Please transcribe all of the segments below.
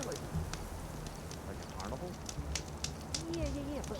Like a carnival? Yeah, but...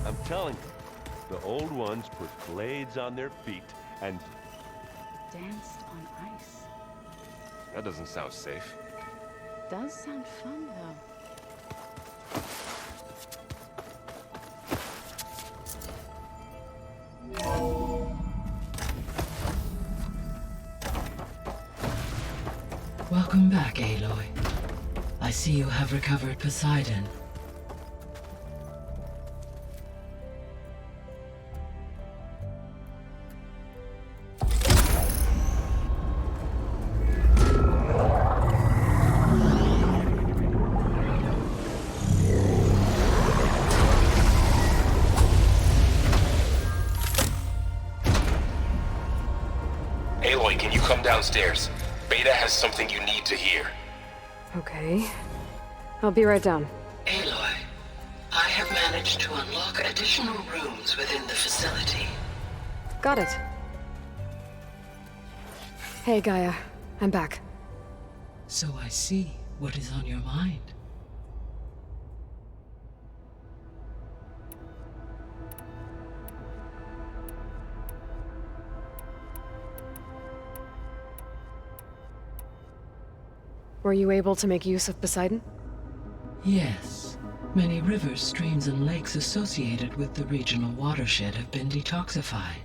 I'm telling you, the old ones put blades on their feet and... Danced on ice. That doesn't sound safe. Does sound fun, though. Welcome back, Aloy. I see you have recovered Poseidon. Aloy, can you come downstairs? Beta has something you need to hear. Okay. I'll be right down. Aloy, I have managed to unlock additional rooms within the facility. Got it. Hey, Gaia. I'm back. So I see what is on your mind. Were you able to make use of Poseidon? Yes. Many rivers, streams, and lakes associated with the regional watershed have been detoxified.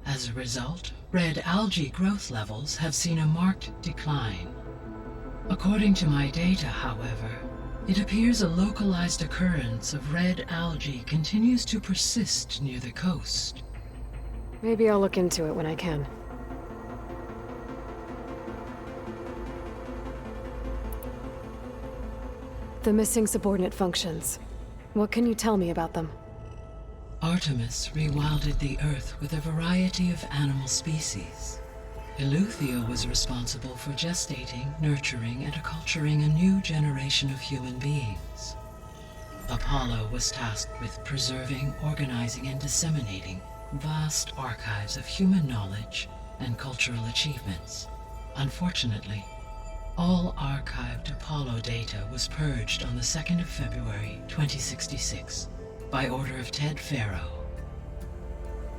As a result, red algae growth levels have seen a marked decline. According to my data, however, it appears a localized occurrence of red algae continues to persist near the coast. Maybe I'll look into it when I can. The missing subordinate functions. What can you tell me about them? Artemis rewilded the Earth with a variety of animal species. Eleuthia was responsible for gestating, nurturing, and acculturating a new generation of human beings. Apollo was tasked with preserving, organizing, and disseminating vast archives of human knowledge and cultural achievements. Unfortunately, all archived Apollo data was purged on the 2nd of February, 2066, by order of Ted Farrow.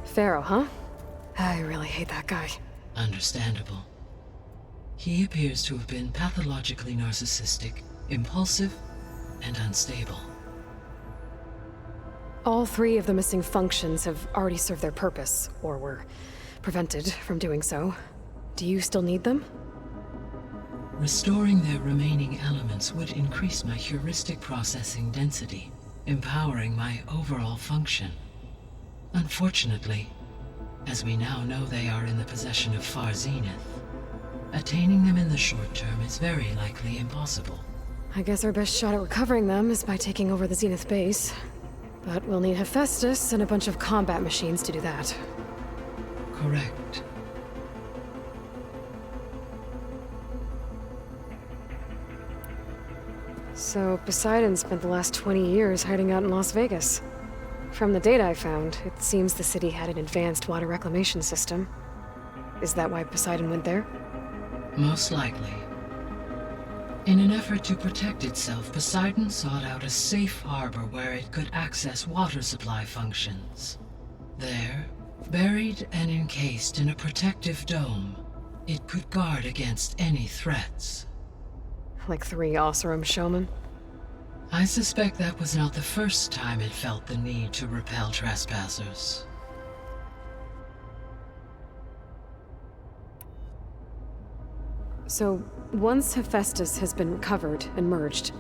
Pharaoh, huh? I really hate that guy. Understandable. He appears to have been pathologically narcissistic, impulsive, and unstable. All three of the missing functions have already served their purpose, or were prevented from doing so. Do you still need them? Restoring their remaining elements would increase my heuristic processing density, empowering my overall function. Unfortunately, as we now know they are in the possession of Far Zenith, attaining them in the short term is very likely impossible. I guess our best shot at recovering them is by taking over the Zenith base. But we'll need Hephaestus and a bunch of combat machines to do that. Correct. So Poseidon spent the last 20 years hiding out in Las Vegas. From the data I found, it seems the city had an advanced water reclamation system. Is that why Poseidon went there? Most likely. In an effort to protect itself, Poseidon sought out a safe harbor where it could access water supply functions. There, buried and encased in a protective dome, it could guard against any threats. Like 3 Oseram showmen? I suspect that was not the first time it felt the need to repel trespassers. So, once Hephaestus has been recovered and merged,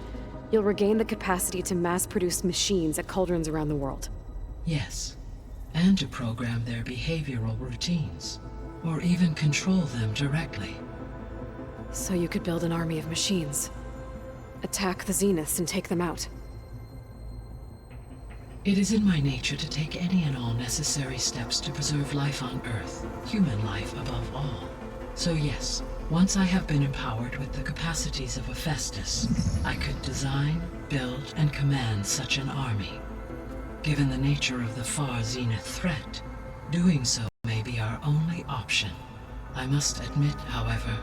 you'll regain the capacity to mass-produce machines at cauldrons around the world. Yes, and to program their behavioral routines, or even control them directly. So you could build an army of machines. Attack the Zeniths and take them out. It is in my nature to take any and all necessary steps to preserve life on Earth, human life above all. So yes, once I have been empowered with the capacities of Hephaestus, I could design, build, and command such an army. Given the nature of the far Zenith threat, doing so may be our only option. I must admit, however,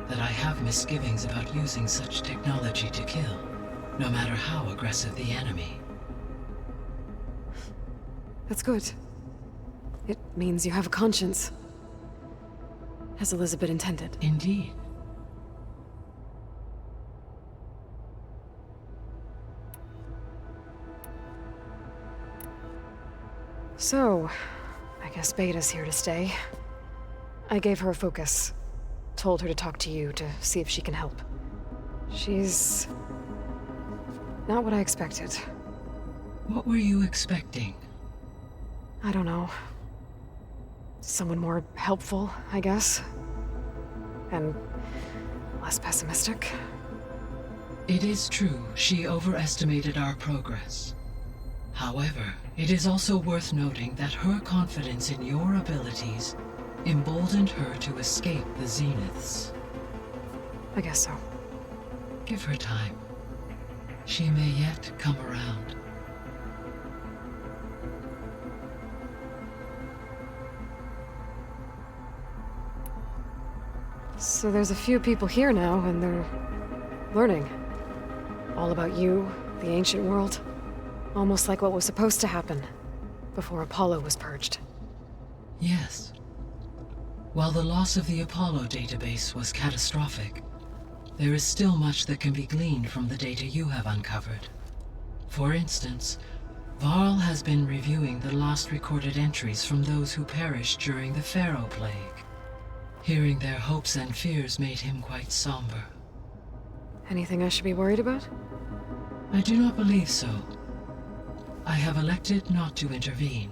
that I have misgivings about using such technology to kill, no matter how aggressive the enemy. That's good. It means you have a conscience. As Elizabeth intended. Indeed. So, I guess Beta's here to stay. I gave her a focus. Told her to talk to you to see if she can help. She's not what I expected. What were you expecting? I don't know. Someone more helpful, I guess. And less pessimistic. It is true, she overestimated our progress. However, it is also worth noting that her confidence in your abilities emboldened her to escape the Zeniths. I guess so. Give her time. She may yet come around. So there's a few people here now, and they're learning. All about you, the ancient world. Almost like what was supposed to happen before Apollo was purged. Yes. While the loss of the Apollo database was catastrophic, there is still much that can be gleaned from the data you have uncovered. For instance, Varl has been reviewing the last recorded entries from those who perished during the Pharaoh Plague. Hearing their hopes and fears made him quite somber. Anything I should be worried about? I do not believe so. I have elected not to intervene,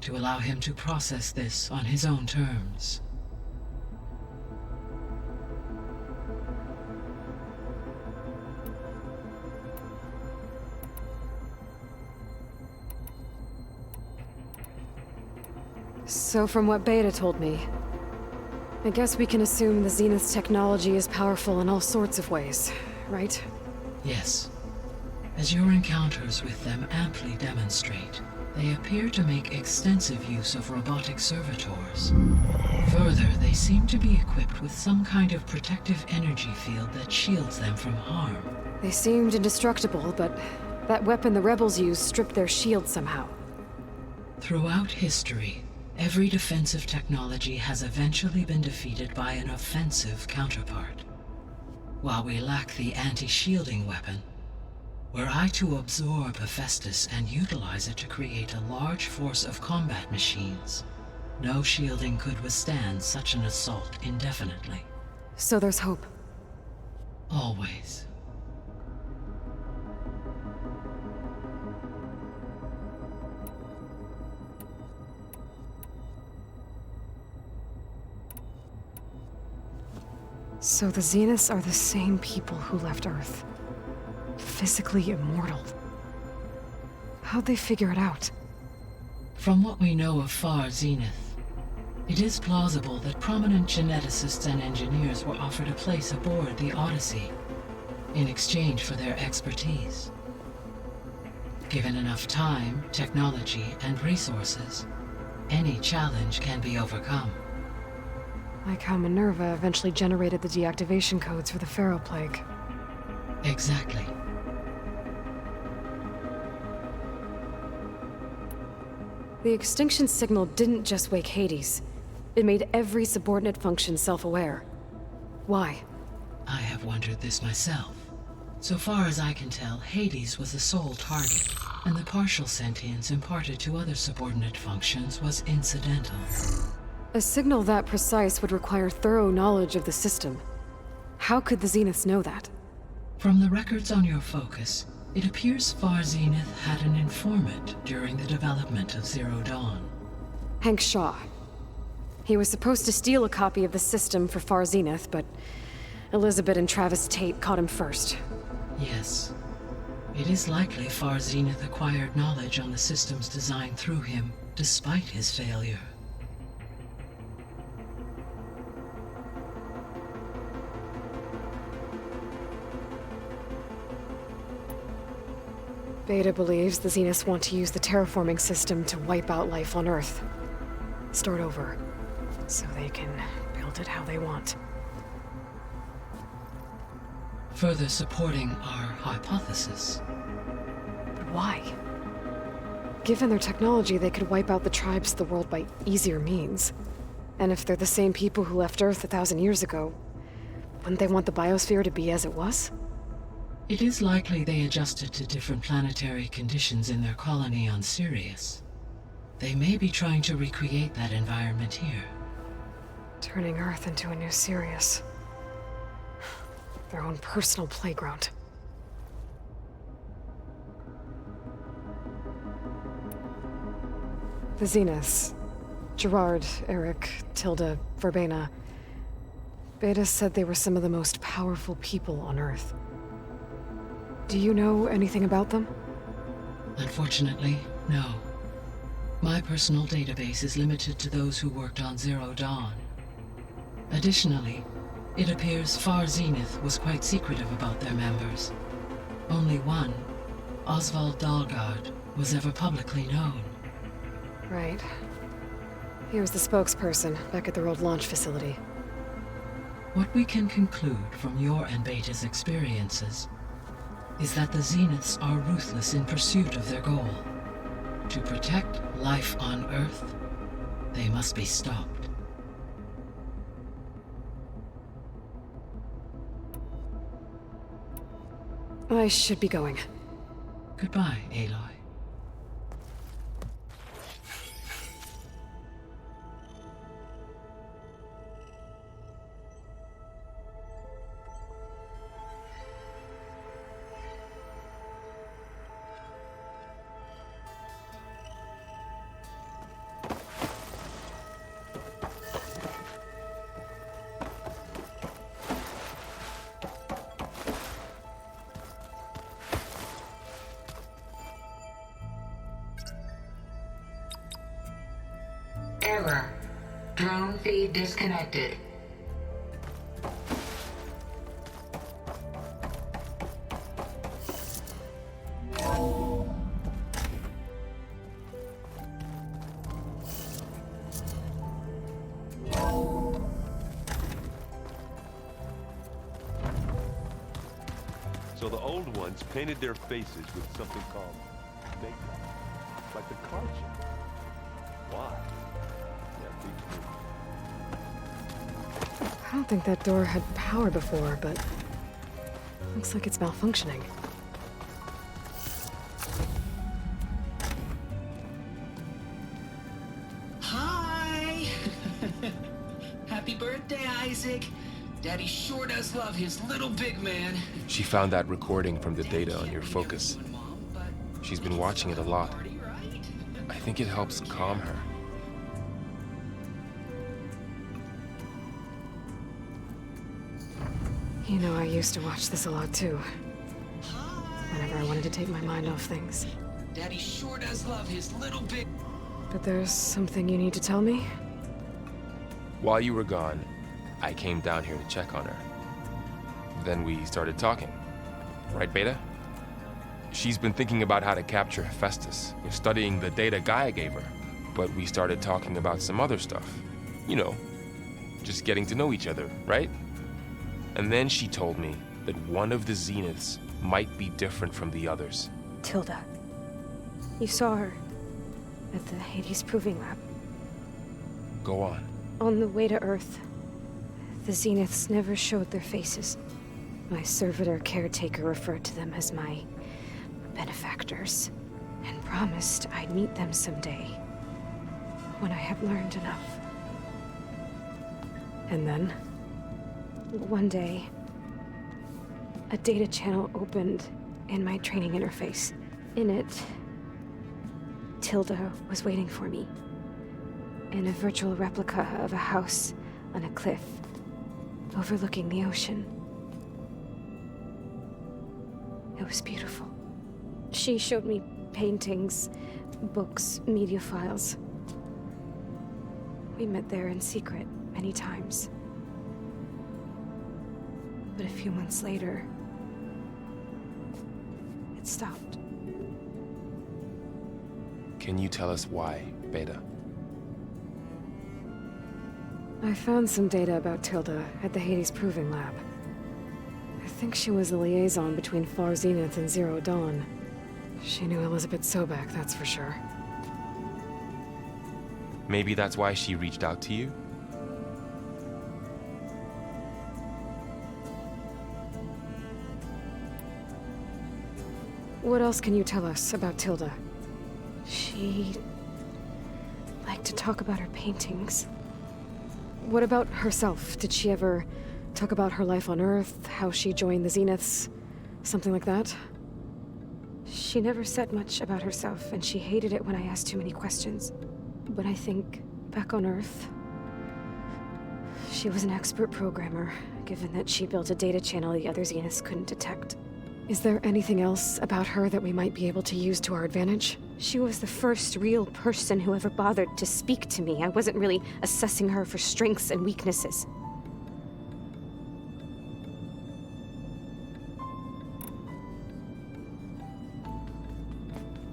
to allow him to process this on his own terms. So from what Beta told me, I guess we can assume the Zenith's technology is powerful in all sorts of ways, right? Yes. As your encounters with them amply demonstrate, they appear to make extensive use of robotic servitors. Further, they seem to be equipped with some kind of protective energy field that shields them from harm. They seemed indestructible, but that weapon the rebels used stripped their shield somehow. Throughout history, every defensive technology has eventually been defeated by an offensive counterpart. While we lack the anti-shielding weapon, were I to absorb Hephaestus and utilize it to create a large force of combat machines, no shielding could withstand such an assault indefinitely. So there's hope. Always. So the Zeniths are the same people who left Earth. Physically immortal. How'd they figure it out? From what we know of Far Zenith, it is plausible that prominent geneticists and engineers were offered a place aboard the Odyssey in exchange for their expertise. Given enough time, technology, and resources, any challenge can be overcome. Like how Minerva eventually generated the deactivation codes for the Pharaoh Plague. Exactly. The extinction signal didn't just wake Hades. It made every subordinate function self-aware. Why? I have wondered this myself. So far as I can tell, Hades was the sole target, and the partial sentience imparted to other subordinate functions was incidental. A signal that precise would require thorough knowledge of the system. How could the Zeniths know that? From the records on your focus, it appears Far Zenith had an informant during the development of Zero Dawn. Hank Shaw. He was supposed to steal a copy of the system for Far Zenith, but Elizabeth and Travis Tate caught him first. Yes. It is likely Far Zenith acquired knowledge on the system's design through him, despite his failure. Beta believes the Zeniths want to use the terraforming system to wipe out life on Earth. Start over, so they can build it how they want. Further supporting our hypothesis. But why? Given their technology, they could wipe out the tribes of the world by easier means. And if they're the same people who left Earth 1,000 years ago, wouldn't they want the biosphere to be as it was? It is likely they adjusted to different planetary conditions in their colony on Sirius. They may be trying to recreate that environment here. Turning Earth into a new Sirius. Their own personal playground. The Zeniths. Gerard, Eric, Tilda, Verbena. Beta said they were some of the most powerful people on Earth. Do you know anything about them? Unfortunately, no. My personal database is limited to those who worked on Zero Dawn. Additionally, it appears Far Zenith was quite secretive about their members. Only one, Oswald Dahlgard, was ever publicly known. Right. He was the spokesperson back at their old launch facility. What we can conclude from your and Beta's experiences is that the Zeniths are ruthless in pursuit of their goal. To protect life on Earth, they must be stopped. I should be going. Goodbye, Aloy. Error. Drone feed disconnected. So the old ones painted their faces with something called makeup, like the card chip. Why? Yeah, beats me. I don't think that door had power before, but looks like it's malfunctioning. Hi! Happy birthday, Isaac! Daddy sure does love his little big man. She found that recording from the data on your focus. She's been watching it a lot. I think it helps calm her. You know, I used to watch this a lot too. Whenever I wanted to take my mind off things. Daddy sure does love his little bit. But there's something you need to tell me? While you were gone, I came down here to check on her. Then we started talking. Right, Beta? She's been thinking about how to capture Hephaestus, studying the data Gaia gave her. But we started talking about some other stuff. You know, just getting to know each other, right? And then she told me that one of the Zeniths might be different from the others. Tilda. You saw her at the Hades Proving Lab. Go on. On the way to Earth, the Zeniths never showed their faces. My servitor caretaker referred to them as my benefactors, and promised I'd meet them someday, when I had learned enough. And then, one day, a data channel opened in my training interface. In it, Tilda was waiting for me, in a virtual replica of a house on a cliff, overlooking the ocean. It was beautiful. She showed me paintings, books, media files. We met there in secret many times. But a few months later, it stopped. Can you tell us why, Beta? I found some data about Tilda at the Hades Proving Lab. I think she was a liaison between Far Zenith and Zero Dawn. She knew Elizabeth Sobek, that's for sure. Maybe that's why she reached out to you? What else can you tell us about Tilda? She liked to talk about her paintings. What about herself? Did she ever talk about her life on Earth, how she joined the Zeniths, something like that? She never said much about herself, and she hated it when I asked too many questions. But I think, back on Earth, she was an expert programmer, given that she built a data channel the other Zeniths couldn't detect. Is there anything else about her that we might be able to use to our advantage? She was the first real person who ever bothered to speak to me. I wasn't really assessing her for strengths and weaknesses.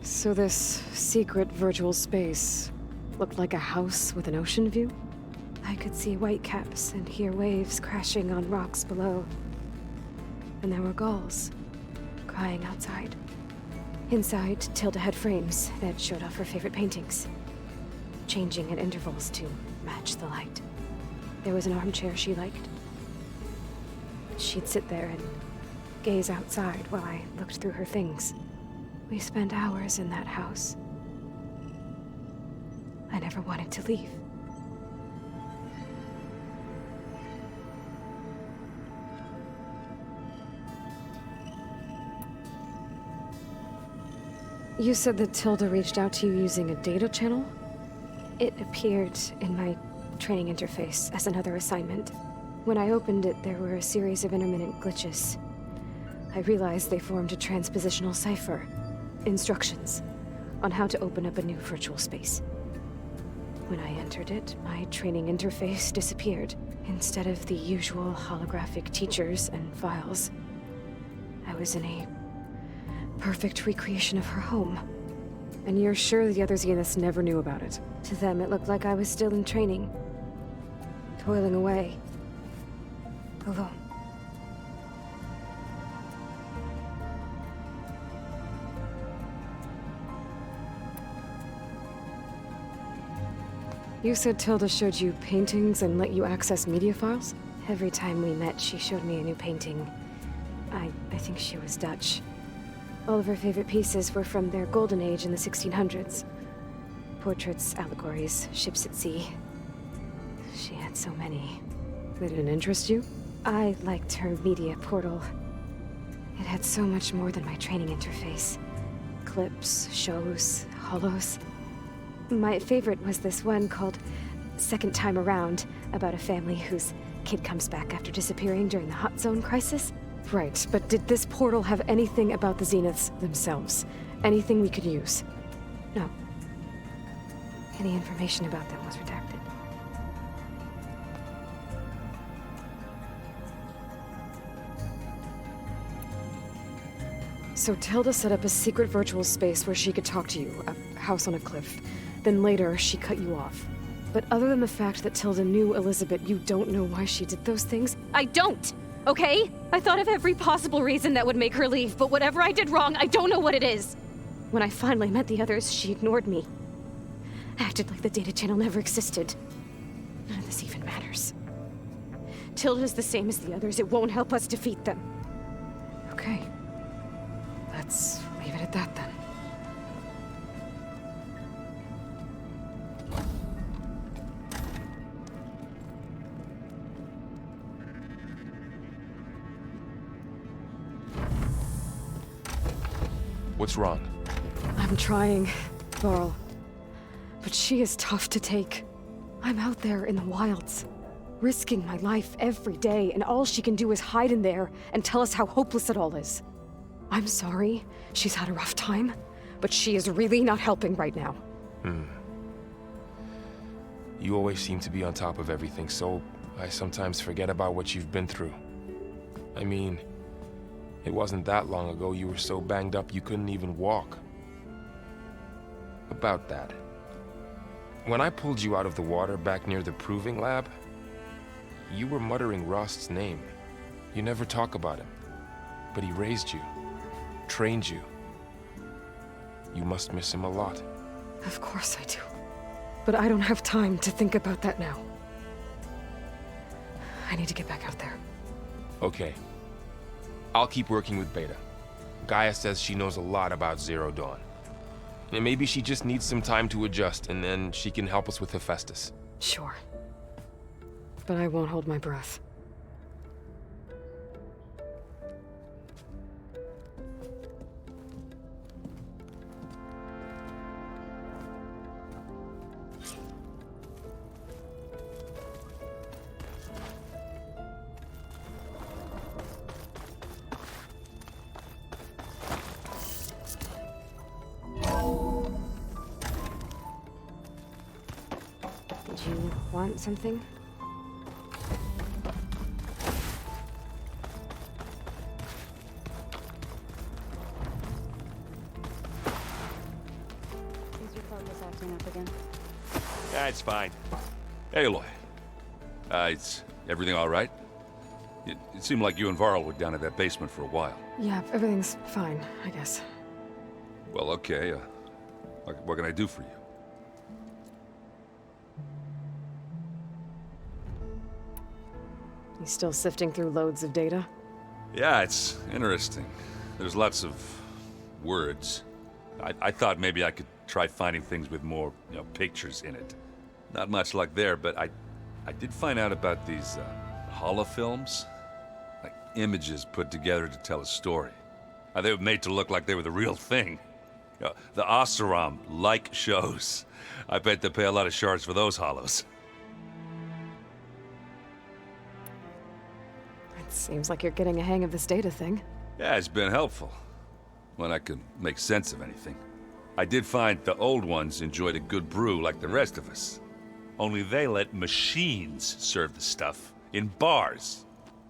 So this secret virtual space looked like a house with an ocean view? I could see whitecaps and hear waves crashing on rocks below. And there were gulls crying outside. Inside, Tilda had frames that showed off her favorite paintings, changing at intervals to match the light. There was an armchair she liked. She'd sit there and gaze outside while I looked through her things. We spent hours in that house. I never wanted to leave. You said that Tilda reached out to you using a data channel? It appeared in my training interface as another assignment. When I opened it, there were a series of intermittent glitches. I realized they formed a transpositional cipher. Instructions on how to open up a new virtual space. When I entered it, my training interface disappeared. Instead of the usual holographic teachers and files, I was in a perfect recreation of her home. And you're sure the other Zeniths never knew about it? To them, it looked like I was still in training, toiling away, alone. You said Tilda showed you paintings and let you access media files? Every time we met, she showed me a new painting. I think she was Dutch. All of her favorite pieces were from their golden age in the 1600s. Portraits, allegories, ships at sea. She had so many. They didn't interest you? I liked her media portal. It had so much more than my training interface. Clips, shows, holos. My favorite was this one called Second Time Around, about a family whose kid comes back after disappearing during the Hot Zone crisis. Right, but did this portal have anything about the Zeniths themselves? Anything we could use. No. Any information about them was redacted. So Tilda set up a secret virtual space where she could talk to you, a house on a cliff. Then later, she cut you off. But other than the fact that Tilda knew Elizabeth, you don't know why she did those things? I don't! Okay? I thought of every possible reason that would make her leave, but whatever I did wrong, I don't know what it is. When I finally met the others, she ignored me. Acted like the data channel never existed. None of this even matters. Tilda's the same as the others. It won't help us defeat them. Okay. Let's leave it at that then. What's wrong? I'm trying, Varl. But she is tough to take. I'm out there in the wilds, risking my life every day, and all she can do is hide in there and tell us how hopeless it all is. I'm sorry, she's had a rough time, but she is really not helping right now. You always seem to be on top of everything, so I sometimes forget about what you've been through. I mean, it wasn't that long ago you were so banged up you couldn't even walk. About that. When I pulled you out of the water back near the proving lab, you were muttering Rost's name. You never talk about him, but he raised you, trained you. You must miss him a lot. Of course I do. But I don't have time to think about that now. I need to get back out there. Okay. I'll keep working with Beta. Gaia says she knows a lot about Zero Dawn. And maybe she just needs some time to adjust, and then she can help us with Hephaestus. Sure. But I won't hold my breath. Did you want something? Is your phone just acting up again? Yeah, it's fine. Hey, Aloy. Is everything all right? It seemed like you and Varl were down at that basement for a while. Yeah, everything's fine, I guess. Well, okay. What can I do for you? You still sifting through loads of data? Yeah, it's interesting. There's lots of words. I thought maybe I could try finding things with more, pictures in it. Not much luck there, but I did find out about these holofilms. Like images put together to tell a story. They were made to look like they were the real thing. The Oseram like shows. I bet they pay a lot of shards for those hollows. It seems like you're getting a hang of this data thing. Yeah, it's been helpful. When I could make sense of anything. I did find the old ones enjoyed a good brew like the rest of us. Only they let machines serve the stuff in bars.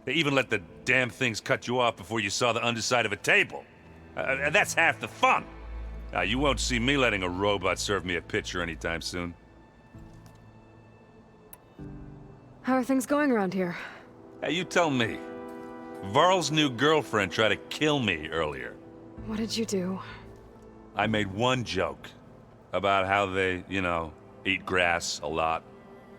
They even let the damn things cut you off before you saw the underside of a table. And that's half the fun. You won't see me letting a robot serve me a pitcher anytime soon. How are things going around here? Hey, you tell me. Varl's new girlfriend tried to kill me earlier. What did you do? I made one joke about how they, eat grass a lot.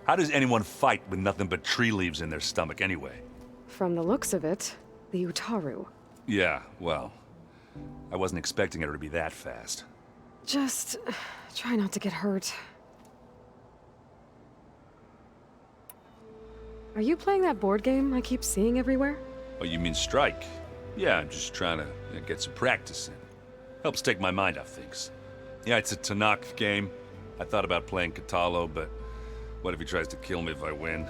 How does anyone fight with nothing but tree leaves in their stomach anyway? From the looks of it, the Utaru. Yeah, well, I wasn't expecting her to be that fast. Just try not to get hurt. Are you playing that board game I keep seeing everywhere? Oh, you mean Strike? Yeah, I'm just trying to get some practice in. Helps take my mind off things. Yeah, it's a Tanakh game. I thought about playing Katalo, but what if he tries to kill me if I win?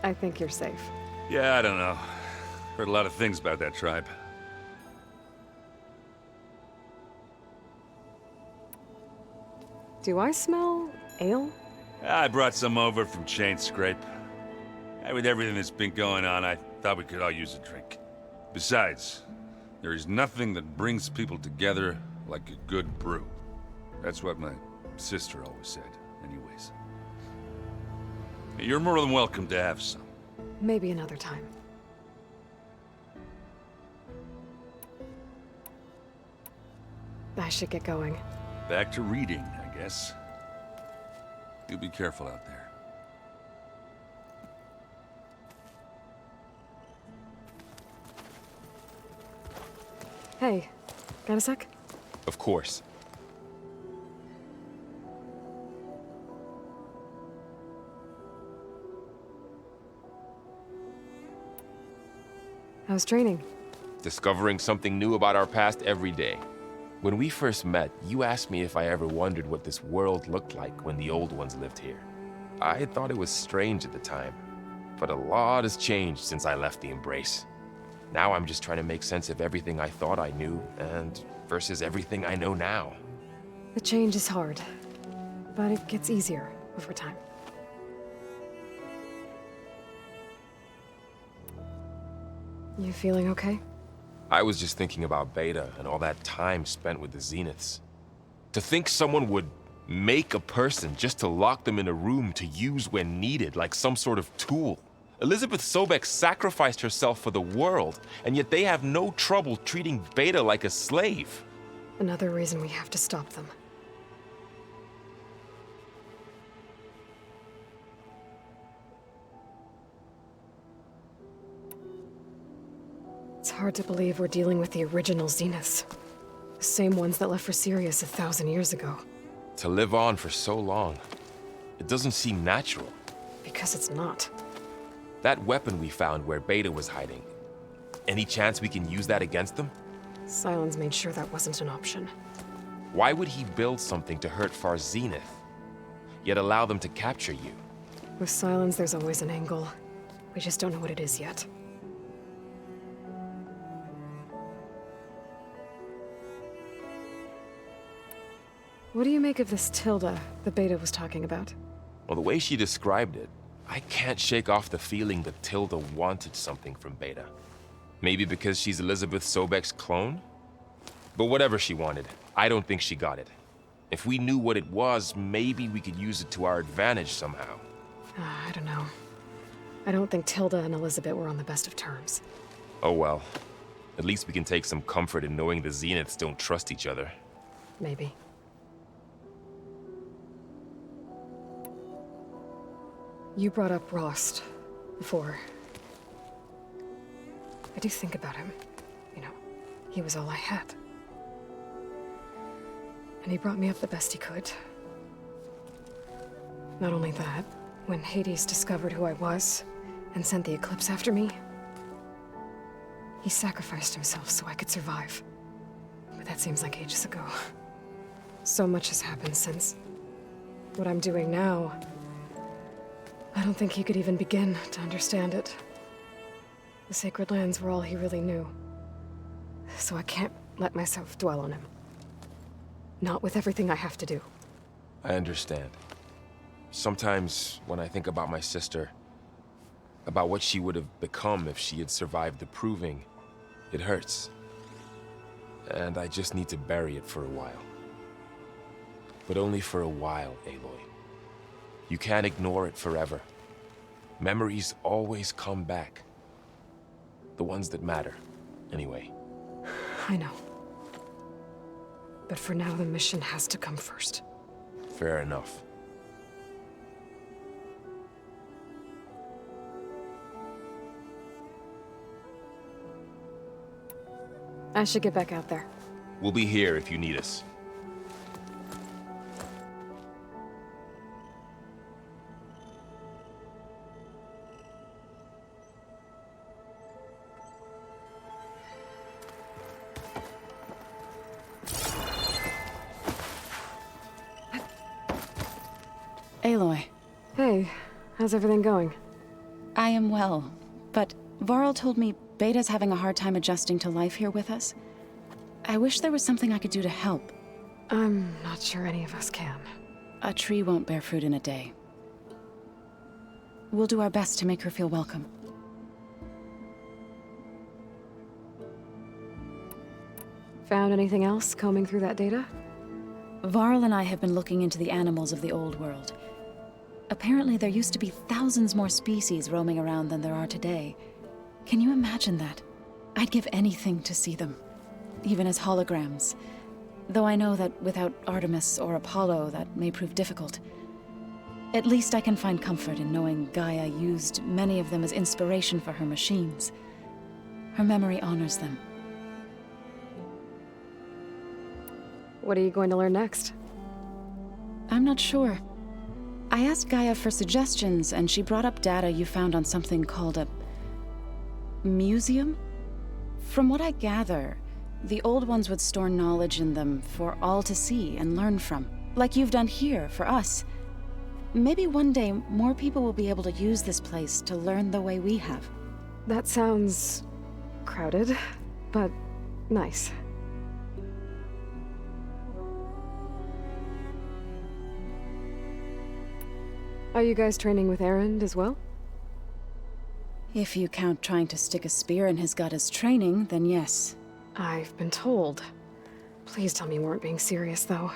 I think you're safe. Yeah, I don't know. Heard a lot of things about that tribe. Do I smell ale? I brought some over from Chain Scrape. With everything that's been going on, I thought we could all use a drink. Besides, there is nothing that brings people together like a good brew. That's what my sister always said, anyways. You're more than welcome to have some. Maybe another time. I should get going. Back to reading, I guess. You be careful out there. Hey, got a sec? Of course. How's training? Discovering something new about our past every day. When we first met, you asked me if I ever wondered what this world looked like when the old ones lived here. I thought it was strange at the time, but a lot has changed since I left the Embrace. Now I'm just trying to make sense of everything I thought I knew and versus everything I know now. The change is hard, but it gets easier over time. You feeling okay? I was just thinking about Beta and all that time spent with the Zeniths. To think someone would make a person just to lock them in a room to use when needed, like some sort of tool. Elizabeth Sobek sacrificed herself for the world, and yet they have no trouble treating Beta like a slave. Another reason we have to stop them. It's hard to believe we're dealing with the original Zeniths. The same ones that left for Sirius 1,000 years ago. To live on for so long, it doesn't seem natural. Because it's not. That weapon we found where Beta was hiding, any chance we can use that against them? Sylens made sure that wasn't an option. Why would he build something to hurt Far Zenith, yet allow them to capture you? With Sylens, there's always an angle. We just don't know what it is yet. What do you make of this Tilda the Beta was talking about? Well, the way she described it, I can't shake off the feeling that Tilda wanted something from Beta. Maybe because she's Elizabeth Sobek's clone? But whatever she wanted, I don't think she got it. If we knew what it was, maybe we could use it to our advantage somehow. I don't know. I don't think Tilda and Elizabeth were on the best of terms. Oh well. At least we can take some comfort in knowing the Zeniths don't trust each other. Maybe. You brought up Rost before. I do think about him. You know, he was all I had. And he brought me up the best he could. Not only that, when Hades discovered who I was and sent the Eclipse after me, he sacrificed himself so I could survive. But that seems like ages ago. So much has happened since. What I'm doing now, I don't think he could even begin to understand it. The Sacred Lands were all he really knew. So I can't let myself dwell on him. Not with everything I have to do. I understand. Sometimes, when I think about my sister, about what she would have become if she had survived the Proving, it hurts. And I just need to bury it for a while. But only for a while, Aloy. You can't ignore it forever. Memories always come back. The ones that matter, anyway. I know. But for now, the mission has to come first. Fair enough. I should get back out there. We'll be here if you need us. Aloy. Hey, how's everything going? I am well, but Varl told me Beta's having a hard time adjusting to life here with us. I wish there was something I could do to help. I'm not sure any of us can. A tree won't bear fruit in a day. We'll do our best to make her feel welcome. Found anything else combing through that data? Varl and I have been looking into the animals of the old world. Apparently there used to be thousands more species roaming around than there are today. Can you imagine that? I'd give anything to see them, even as holograms. Though I know that without Artemis or Apollo, that may prove difficult. At least I can find comfort in knowing Gaia used many of them as inspiration for her machines. Her memory honors them. What are you going to learn next? I'm not sure. I asked Gaia for suggestions, and she brought up data you found on something called a museum? From what I gather, the old ones would store knowledge in them for all to see and learn from, like you've done here for us. Maybe one day more people will be able to use this place to learn the way we have. That sounds crowded, but nice. Are you guys training with Erend as well? If you count trying to stick a spear in his gut as training, then yes. I've been told. Please tell me you weren't being serious, though.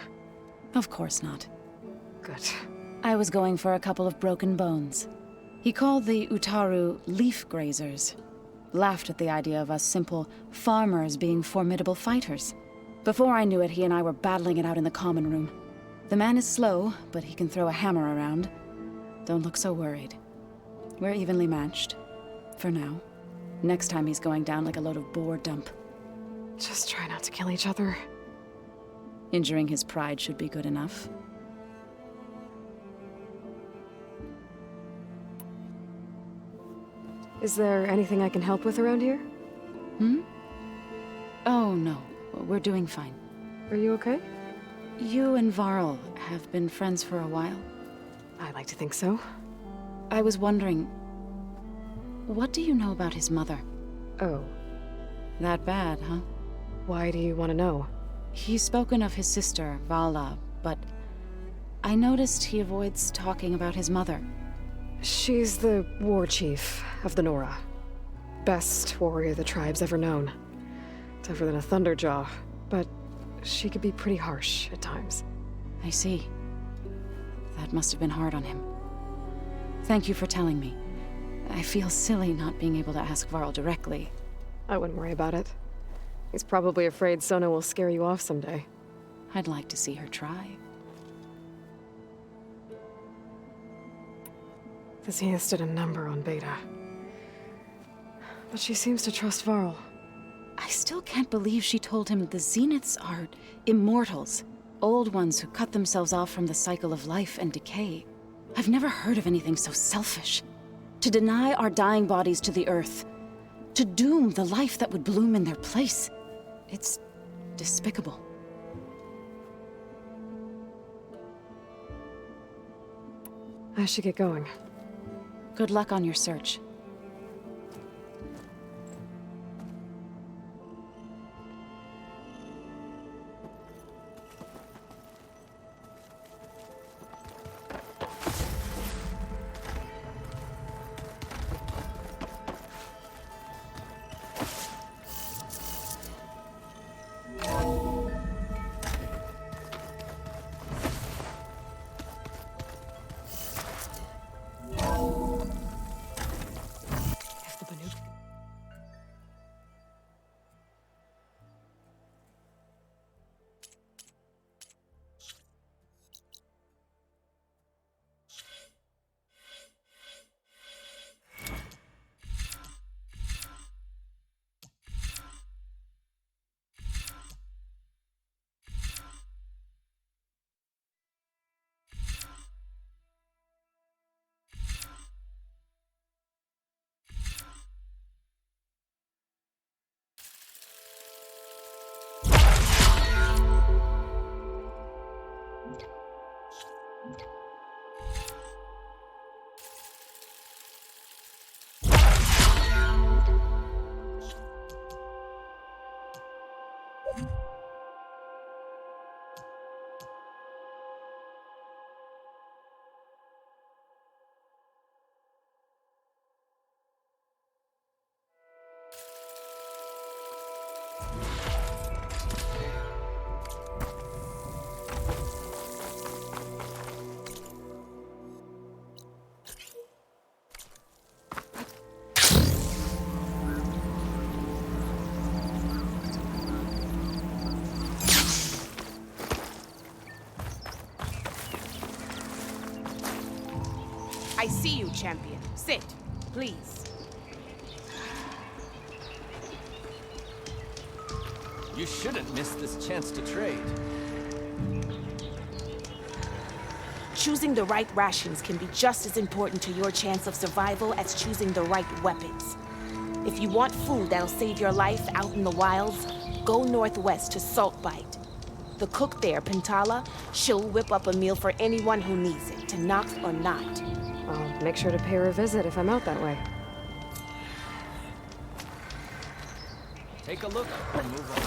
Of course not. Good. I was going for a couple of broken bones. He called the Utaru leaf grazers. Laughed at the idea of us simple farmers being formidable fighters. Before I knew it, he and I were battling it out in the common room. The man is slow, but he can throw a hammer around. Don't look so worried. We're evenly matched. For now. Next time he's going down like a load of boar dump. Just try not to kill each other. Injuring his pride should be good enough. Is there anything I can help with around here? Oh, no. We're doing fine. Are you okay? You and Varl have been friends for a while. I like to think so. I was wondering, what do you know about his mother? Oh. That bad, huh? Why do you want to know? He's spoken of his sister, Vala, but I noticed he avoids talking about his mother. She's the war chief of the Nora. Best warrior the tribe's ever known. Tougher than a Thunderjaw, but she could be pretty harsh at times. I see. That must have been hard on him. Thank you for telling me. I feel silly not being able to ask Varl directly. I wouldn't worry about it. He's probably afraid Sona will scare you off someday. I'd like to see her try. The Zeniths did a number on Beta. But she seems to trust Varl. I still can't believe she told him the Zeniths are immortals. Old ones who cut themselves off from the cycle of life and decay. I've never heard of anything so selfish. To deny our dying bodies to the earth. To doom the life that would bloom in their place. It's despicable. I should get going. Good luck on your search. I see you, champion. Sit, please. You shouldn't miss this chance to trade. Choosing the right rations can be just as important to your chance of survival as choosing the right weapons. If you want food that'll save your life out in the wilds, go northwest to Saltbite. The cook there, Pintala, she'll whip up a meal for anyone who needs it, to knock or not. I'll make sure to pay her a visit if I'm out that way. Take a look or move on.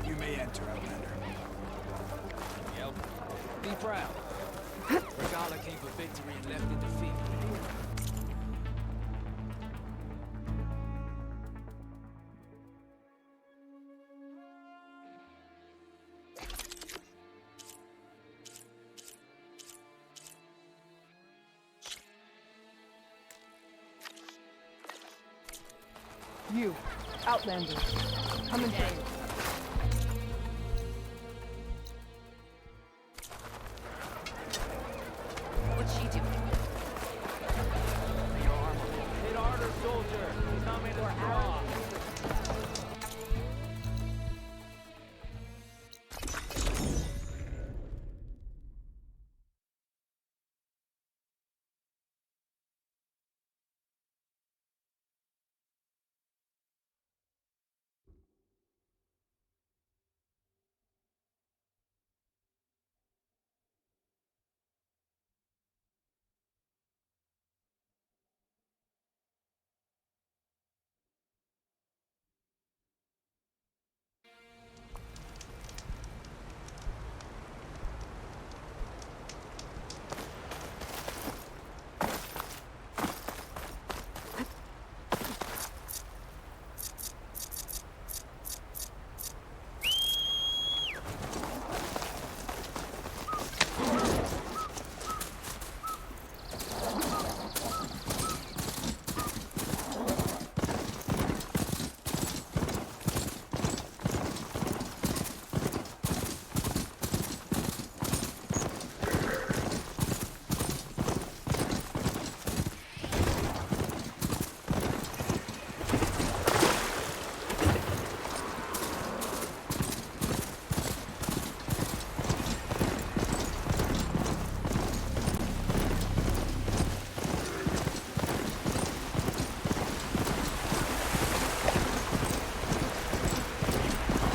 You may enter, Outlander. Yep. Be proud. Regala came for victory and left in defeat. You, Outlander, come and pray. What's she doing? Your armor. Hit harder, soldier. He's not made of straw.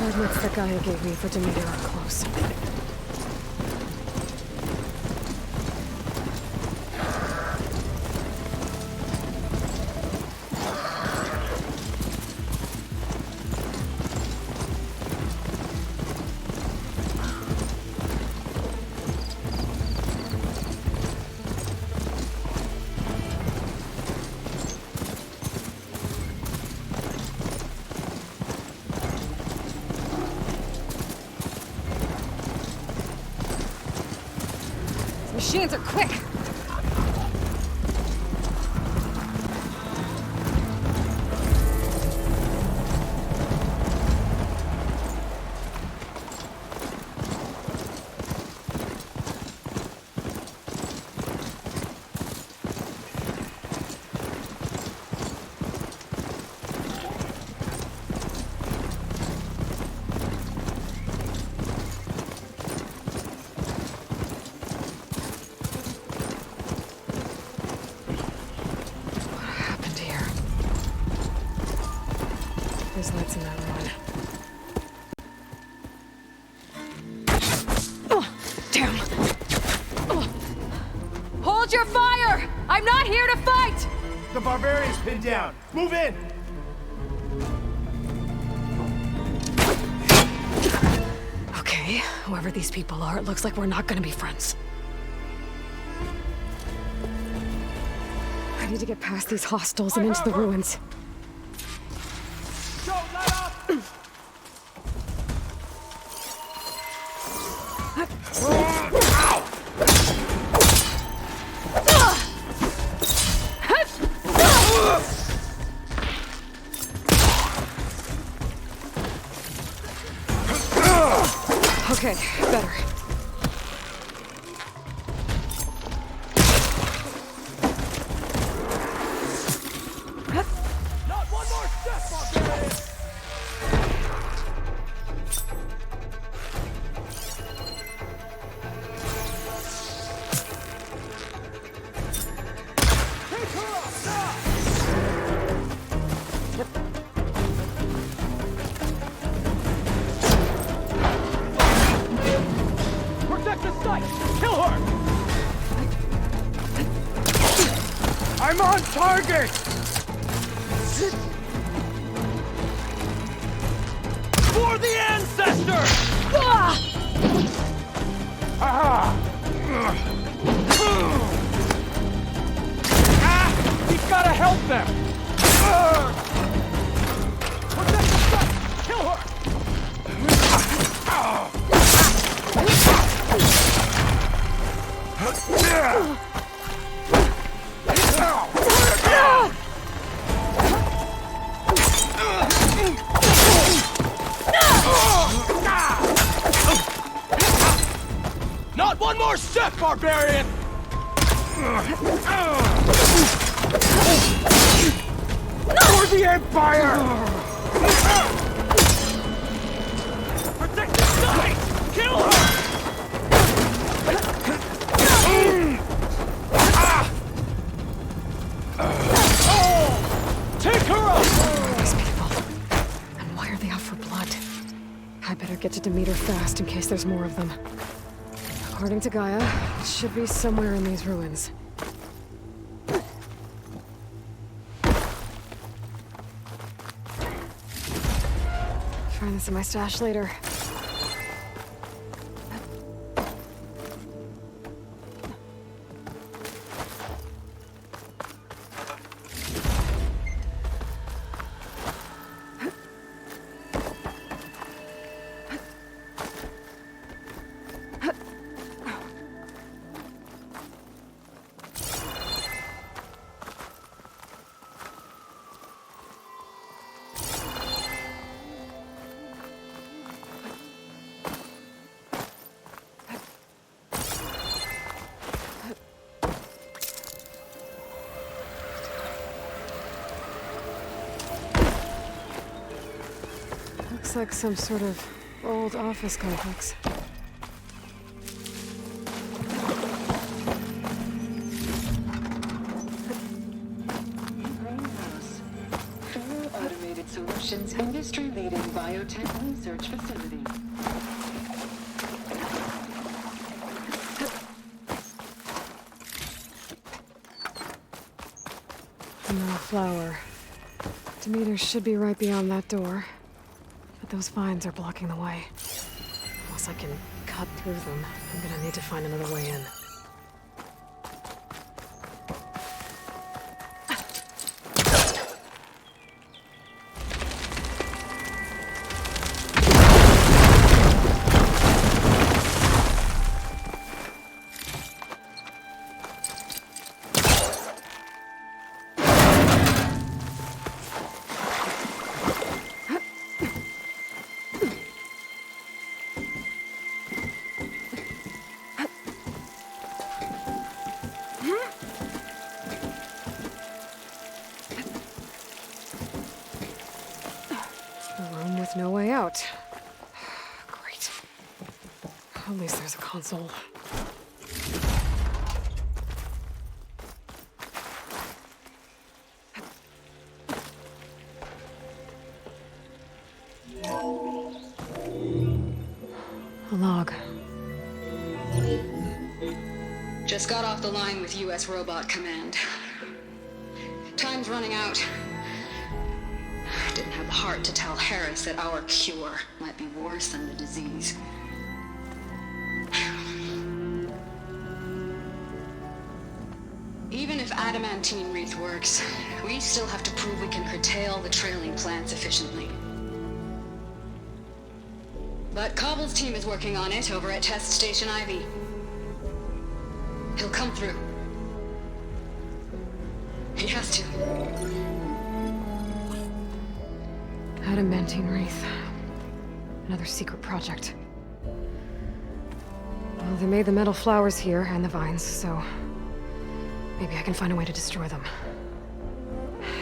Hardnuts that Gaia gave me for Demeter are close. Machines are quick! There's lights in that one. Oh, damn. Oh. Hold your fire! I'm not here to fight! The barbarian's pinned down. Move in! Okay, whoever these people are, it looks like we're not gonna be friends. I need to get past these hostiles and into the ruins. Don't let up! Okay, better. Not one more step, barbarian! Take her up, now! Protect the site! Kill her! I'm on target! For the ancestors! Ah! He's gotta help them! Protect the site! Kill her! Not one more step, barbarian! For the Empire! Protect the site! Kill her! Take her up! These people. And why are they out for blood? I better get to Demeter fast in case there's more of them. According to Gaia, it should be somewhere in these ruins. Find this in my stash later. Looks like some sort of old office complex. Greenhouse. Full Automated Solutions industry-leading biotech research facility. No flower. Demeter should be right beyond that door. But those vines are blocking the way. Unless I can cut through them, I'm gonna need to find another way in. With no way out. Great. At least there's a console. A log. Just got off the line with U.S. Robot Command. Time's running out. Didn't have the heart to tell Harris that our cure might be worse than the disease. Even if adamantine wreath works, we still have to prove we can curtail the trailing plants efficiently. But Cobble's team is working on it over at Test Station Ivy. He'll come through. He has to. Adamantine wreath. Another secret project. Well, they made the metal flowers here and the vines, so maybe I can find a way to destroy them.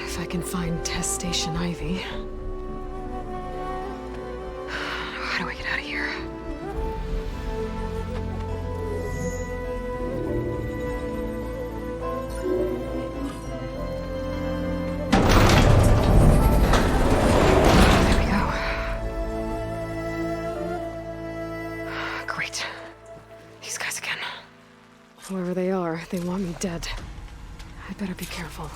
If I can find Test Station Ivy. How do I get out of here? There we go. Great. These guys again. Whoever they are, they want me dead. I better be careful.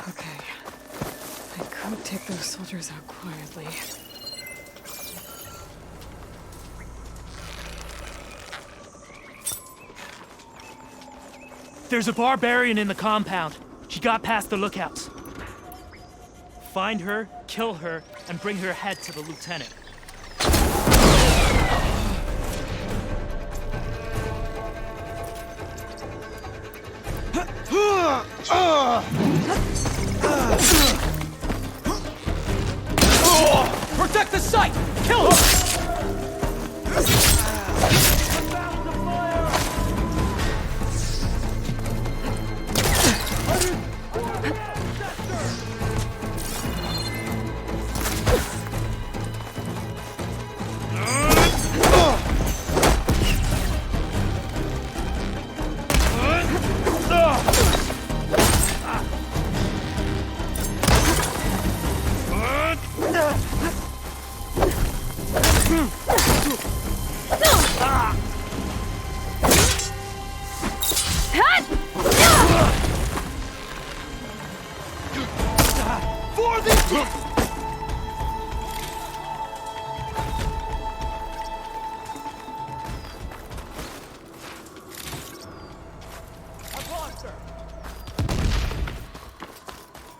Okay. I could take those soldiers out quietly. There's a barbarian in the compound. She got past the lookouts. Find her, kill her, and bring her head to the lieutenant. Protect the site! Kill her!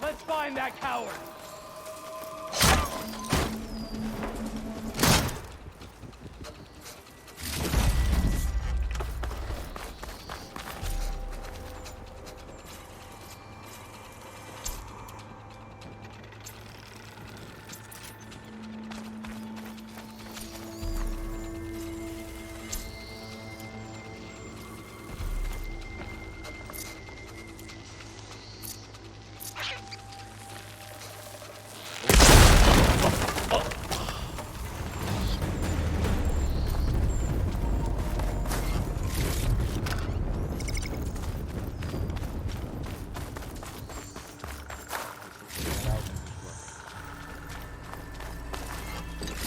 Let's find that coward!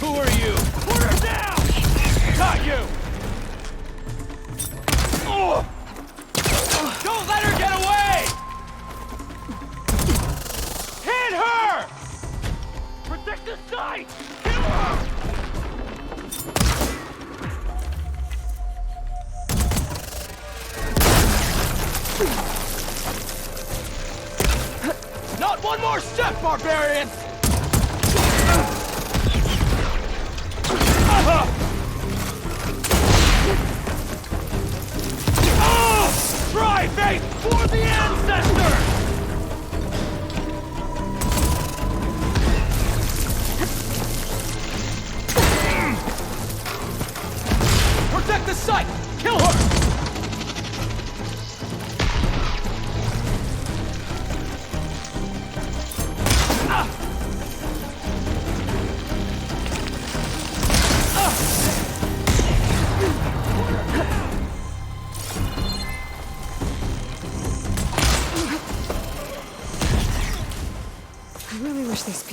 Who are you? Put her down! Got you! Oh! Don't let her get away! Hit her! Protect the site! Kill her! Not one more step, barbarian! Try fate for the ancestor! Protect the site! Kill her!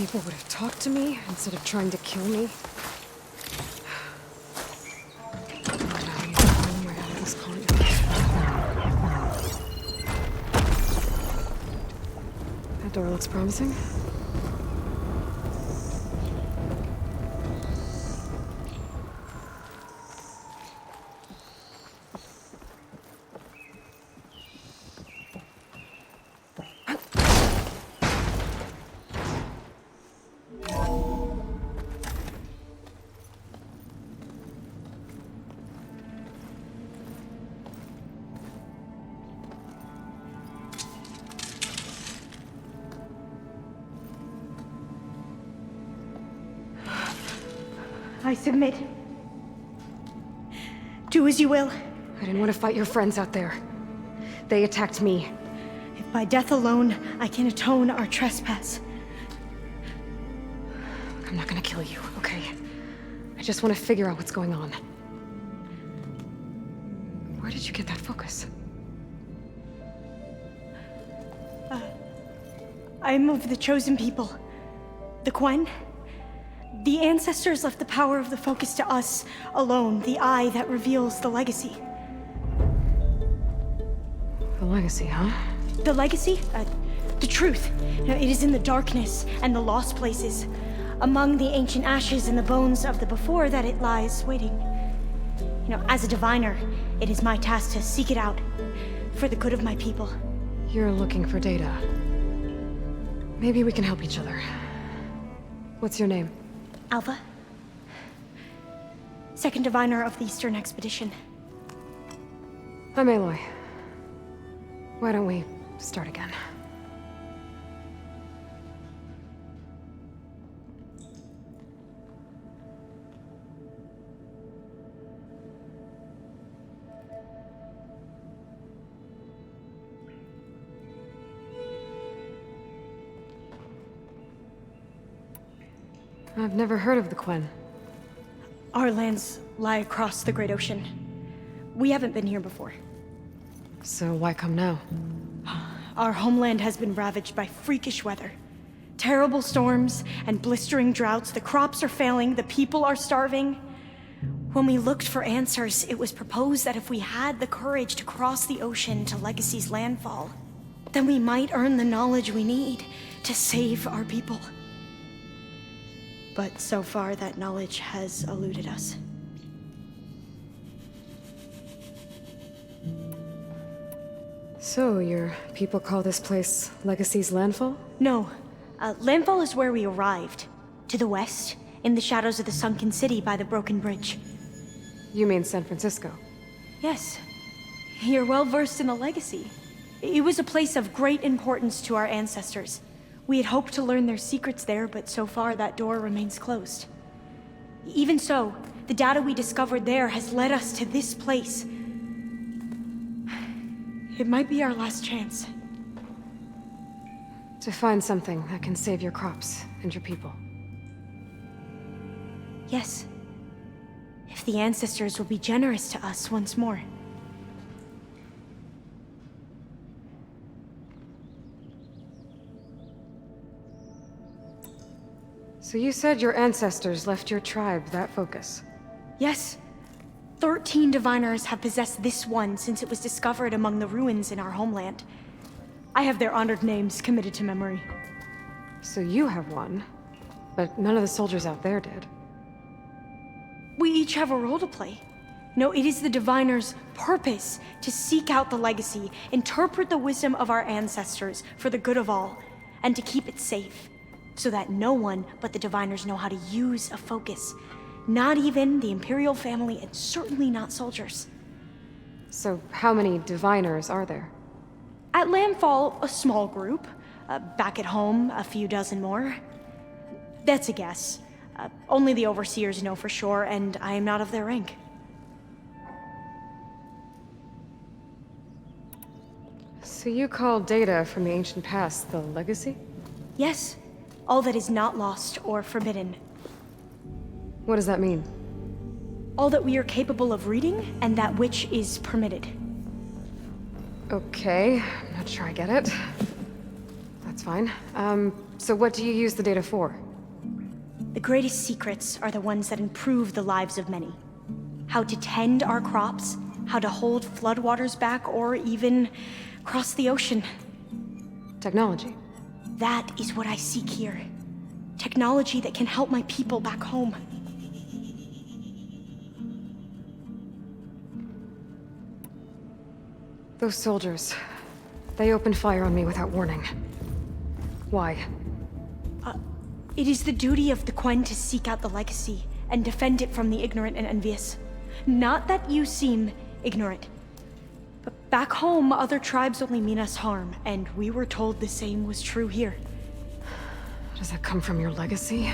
people would have talked to me instead of trying to kill me. Now you find right out of this corridor. That door looks promising. I submit. Do as you will. I didn't want to fight your friends out there. They attacked me. If by death alone I can atone our trespass. I'm not gonna kill you, okay? I just want to figure out what's going on. Where did you get that focus? I am of the chosen people. The Quen. The ancestors left the power of the focus to us alone, the eye that reveals the legacy. The legacy, huh? The legacy? The truth. It is in the darkness and the lost places, among the ancient ashes and the bones of the before that it lies waiting. As a diviner, it is my task to seek it out for the good of my people. You're looking for data. Maybe we can help each other. What's your name? Alpha. Second diviner of the Eastern Expedition. I'm Aloy. Why don't we start again? I've never heard of the Quen. Our lands lie across the Great Ocean. We haven't been here before. So why come now? Our homeland has been ravaged by freakish weather. Terrible storms and blistering droughts. The crops are failing, the people are starving. When we looked for answers, it was proposed that if we had the courage to cross the ocean to Legacy's landfall, then we might earn the knowledge we need to save our people. But so far, that knowledge has eluded us. So, your people call this place Legacy's landfall? No. Landfall is where we arrived. To the west, in the shadows of the sunken city by the broken bridge. You mean San Francisco? Yes. You're well versed in the Legacy. It was a place of great importance to our ancestors. We had hoped to learn their secrets there, but so far that door remains closed. Even so, the data we discovered there has led us to this place. It might be our last chance. To find something that can save your crops and your people. Yes. If the ancestors will be generous to us once more. So you said your ancestors left your tribe that focus? Yes. 13 diviners have possessed this one since it was discovered among the ruins in our homeland. I have their honored names committed to memory. So you have one, but none of the soldiers out there did. We each have a role to play. No, it is the diviner's purpose to seek out the legacy, interpret the wisdom of our ancestors for the good of all, and to keep it safe. So that no one but the diviners know how to use a focus. Not even the Imperial family, and certainly not soldiers. So how many diviners are there? At landfall, a small group. Back at home, a few dozen more. That's a guess. Only the overseers know for sure, and I am not of their rank. So you call data from the ancient past the legacy? Yes. All that is not lost or forbidden. What does that mean? All that we are capable of reading, and that which is permitted. Okay, I'm not sure I get it. That's fine. So what do you use the data for? The greatest secrets are the ones that improve the lives of many. How to tend our crops, how to hold floodwaters back, or even cross the ocean. Technology. That is what I seek here. Technology that can help my people back home. Those soldiers, they opened fire on me without warning. Why? It is the duty of the Quen to seek out the legacy and defend it from the ignorant and envious. Not that you seem ignorant. But back home, other tribes only mean us harm, and we were told the same was true here. Does that come from your legacy?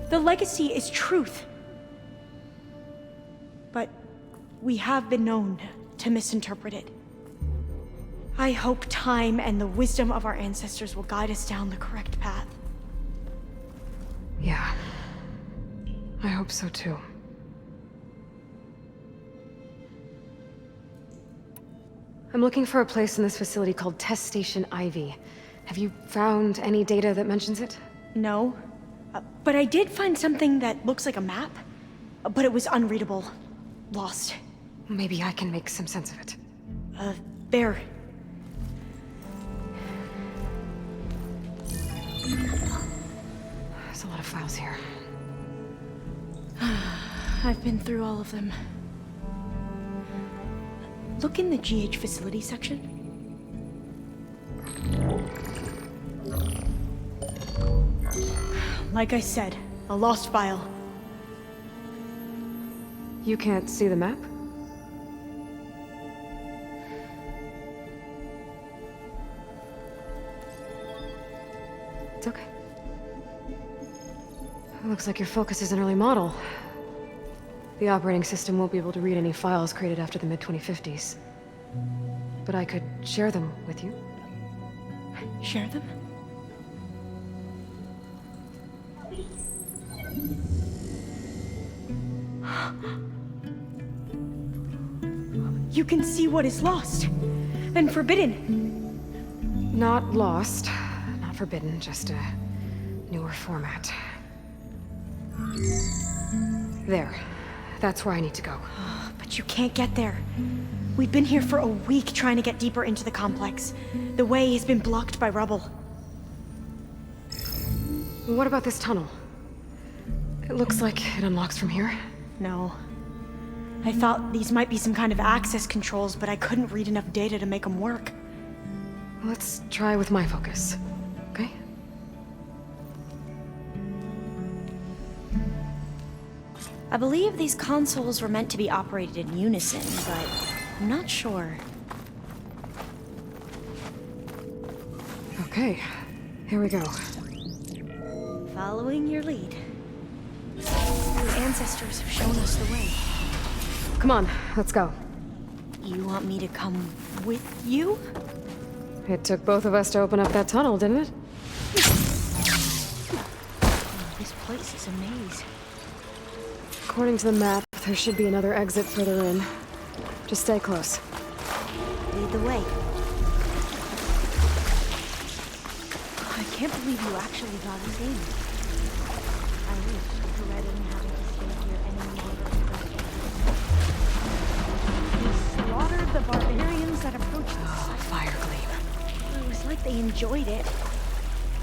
The legacy is truth. But we have been known to misinterpret it. I hope time and the wisdom of our ancestors will guide us down the correct path. Yeah. I hope so too. I'm looking for a place in this facility called Test Station Ivy. Have you found any data that mentions it? No. But I did find something that looks like a map. But it was unreadable. Lost. Maybe I can make some sense of it. There. There's a lot of files here. I've been through all of them. Look in the GH facility section. Like I said, a lost file. You can't see the map? It's okay. It looks like your focus is an early model. The operating system won't be able to read any files created after the mid-2050s. But I could share them with you. Share them? You can see what is lost and forbidden. Not lost, not forbidden, just a newer format. There. That's where I need to go. But you can't get there. We've been here for a week trying to get deeper into the complex. The way has been blocked by rubble. What about this tunnel? It looks like it unlocks from here. No. I thought these might be some kind of access controls, but I couldn't read enough data to make them work. Let's try with my focus, okay? I believe these consoles were meant to be operated in unison, but I'm not sure. Okay, here we go. Following your lead. Your ancestors have shown us the way. Come on, let's go. You want me to come with you? It took both of us to open up that tunnel, didn't it? This place is a maze. According to the map, there should be another exit further in. Just stay close. Lead the way. I can't believe you actually got us in. I wish I didn't have to stay here any longer. We slaughtered the barbarians that approached us. Oh, fire gleam. It was like they enjoyed it.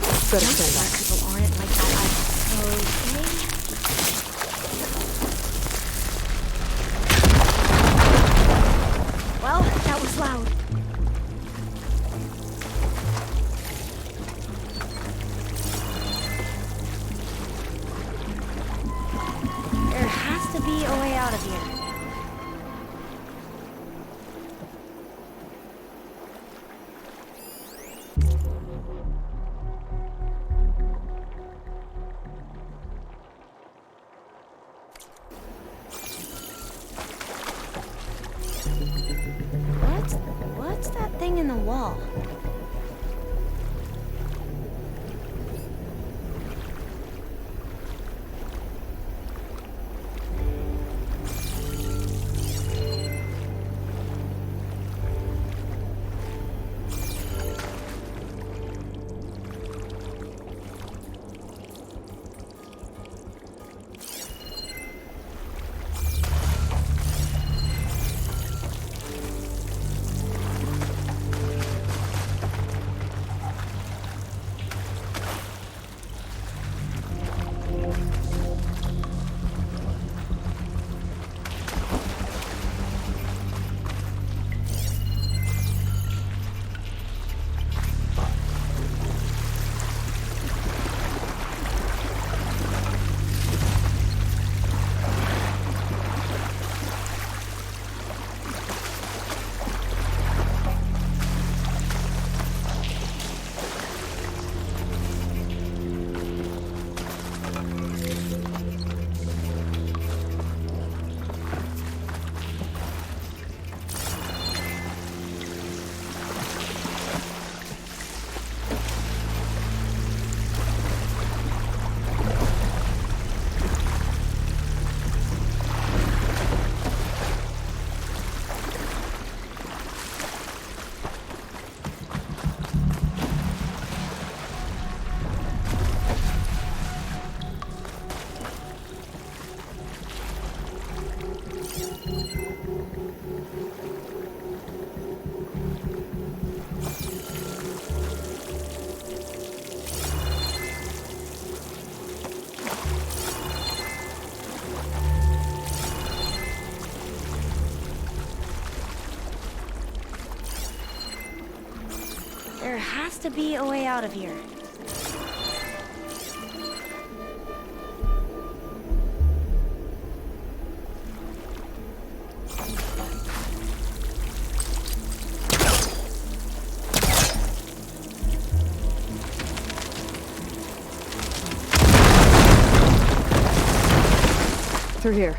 Better stay back. People aren't like that, I suppose. Well, that was loud. There has to be a way out of here. What's that thing in the wall? There has to be a way out of here. Through here.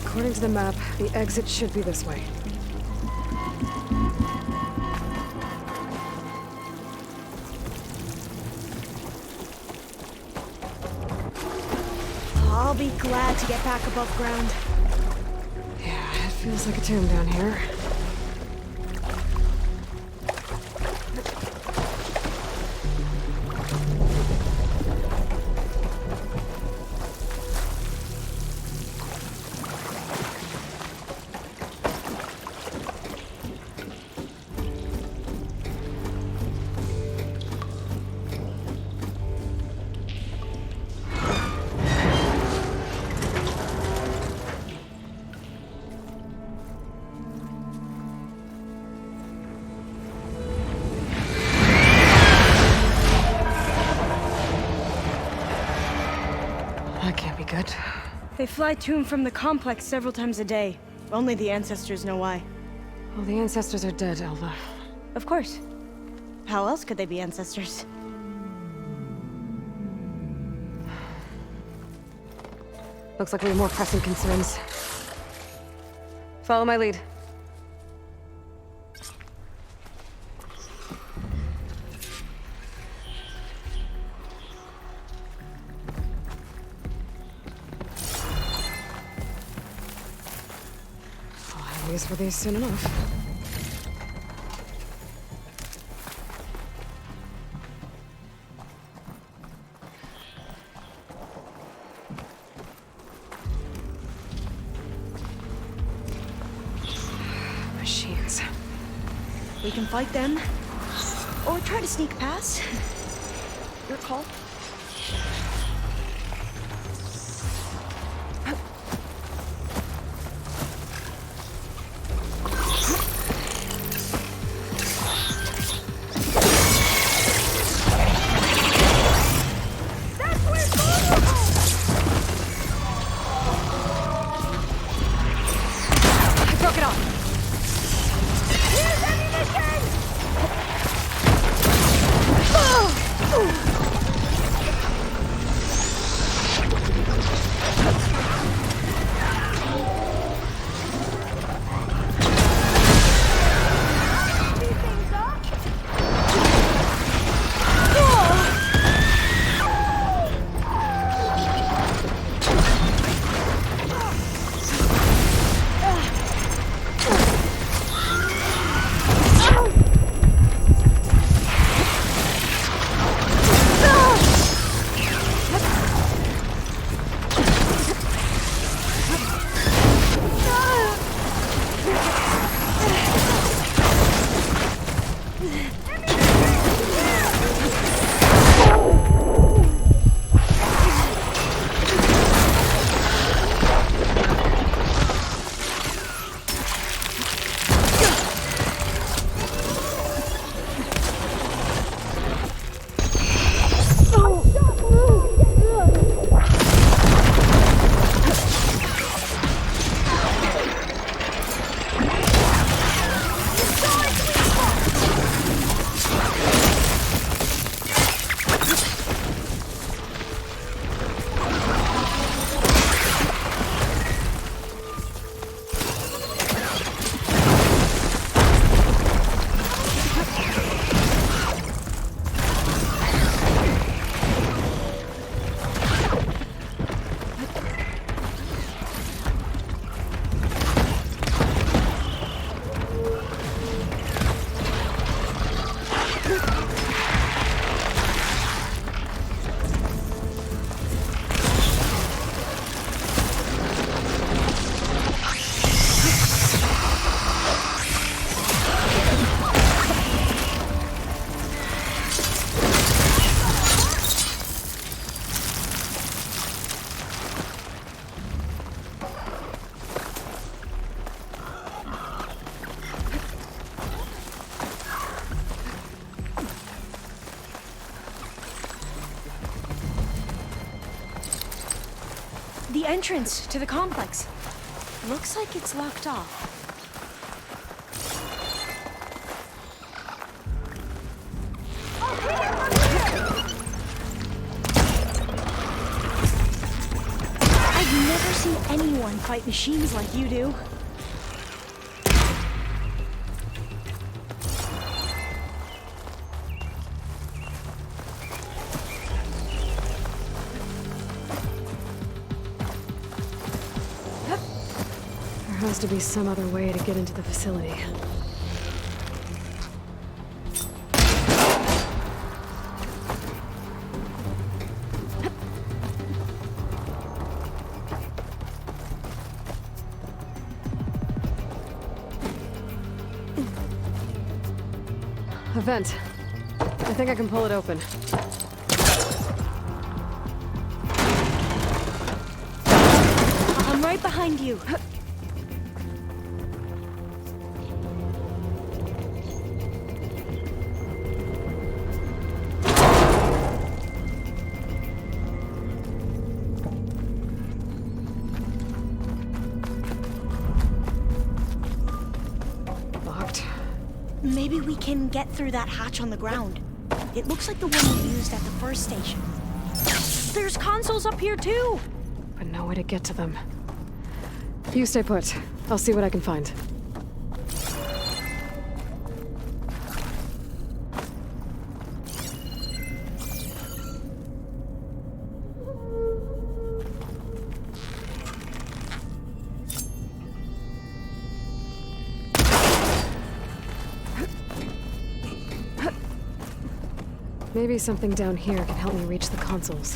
According to the map, the exit should be this way. I'll be glad to get back above ground. Yeah, it feels like a tomb down here. That can't be good. They fly to and from the complex several times a day. Only the ancestors know why. Well, the ancestors are dead, Elva. Of course. How else could they be ancestors? Looks like we have more pressing concerns. Follow my lead. I'll have use for these soon enough. Machines. We can fight them, or try to sneak past. Your call. I broke it off. entrance to the complex. Looks like it's locked off. I've never seen anyone fight machines like you do. There has to be some other way to get into the facility. A vent. I think I can pull it open. I'm right behind you. Locked. Maybe we can get through that hatch on the ground. It looks like the one we used at the first station. There's consoles up here too! But no way to get to them. You stay put. I'll see what I can find. Maybe something down here can help me reach the consoles.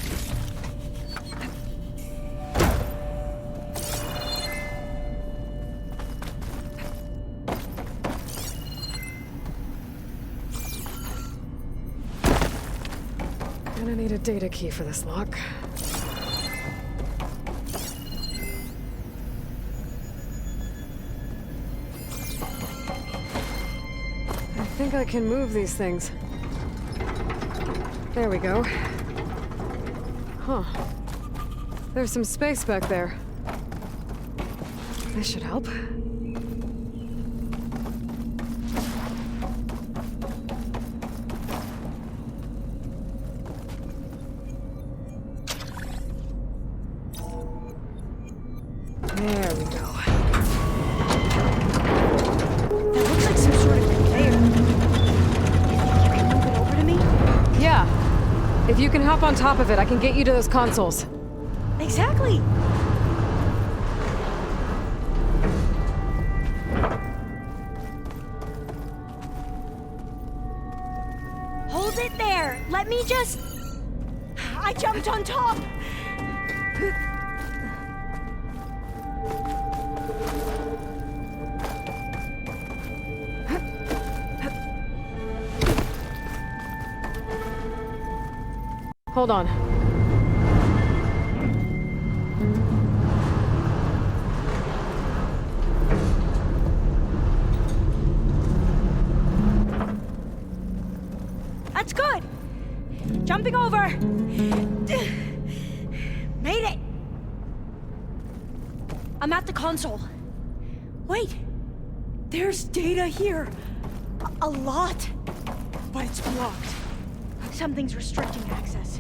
Gonna need a data key for this lock. I think I can move these things. There we go. Huh. There's some space back there. This should help. There we go. That looks like some sort of conveyor. You can move it over to me? Yeah. If you can hop on top of it, I can get you to those consoles. Exactly! Hold it there! Let me just... I jumped on top! Hold on. That's good! Jumping over! Made it! I'm at the console. Wait! There's data here! A lot! But it's blocked. Something's restricting access.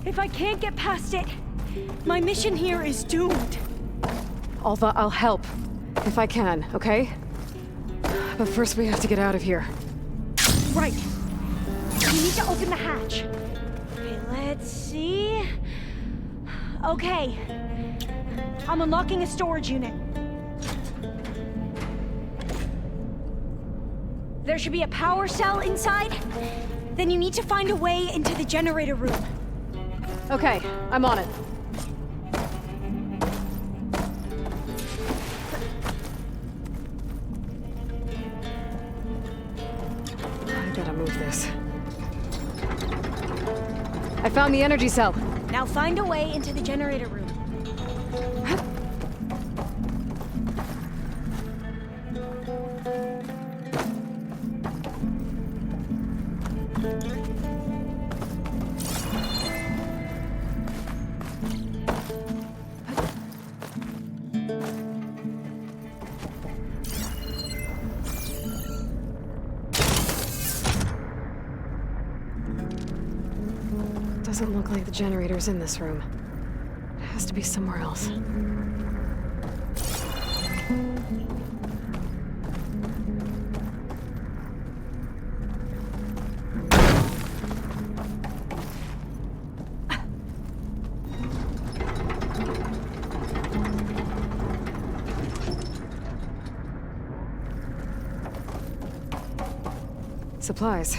If I can't get past it, my mission here is doomed. Alva, I'll help. If I can, okay? But first we have to get out of here. Right. We need to open the hatch. Okay, let's see. Okay. I'm unlocking a storage unit. There should be a power cell inside. Then you need to find a way into the generator room. Okay, I'm on it. I gotta move this. I found the energy cell. Now find a way into the generator room. Doesn't look like the generator's in this room. It has to be somewhere else. Supplies.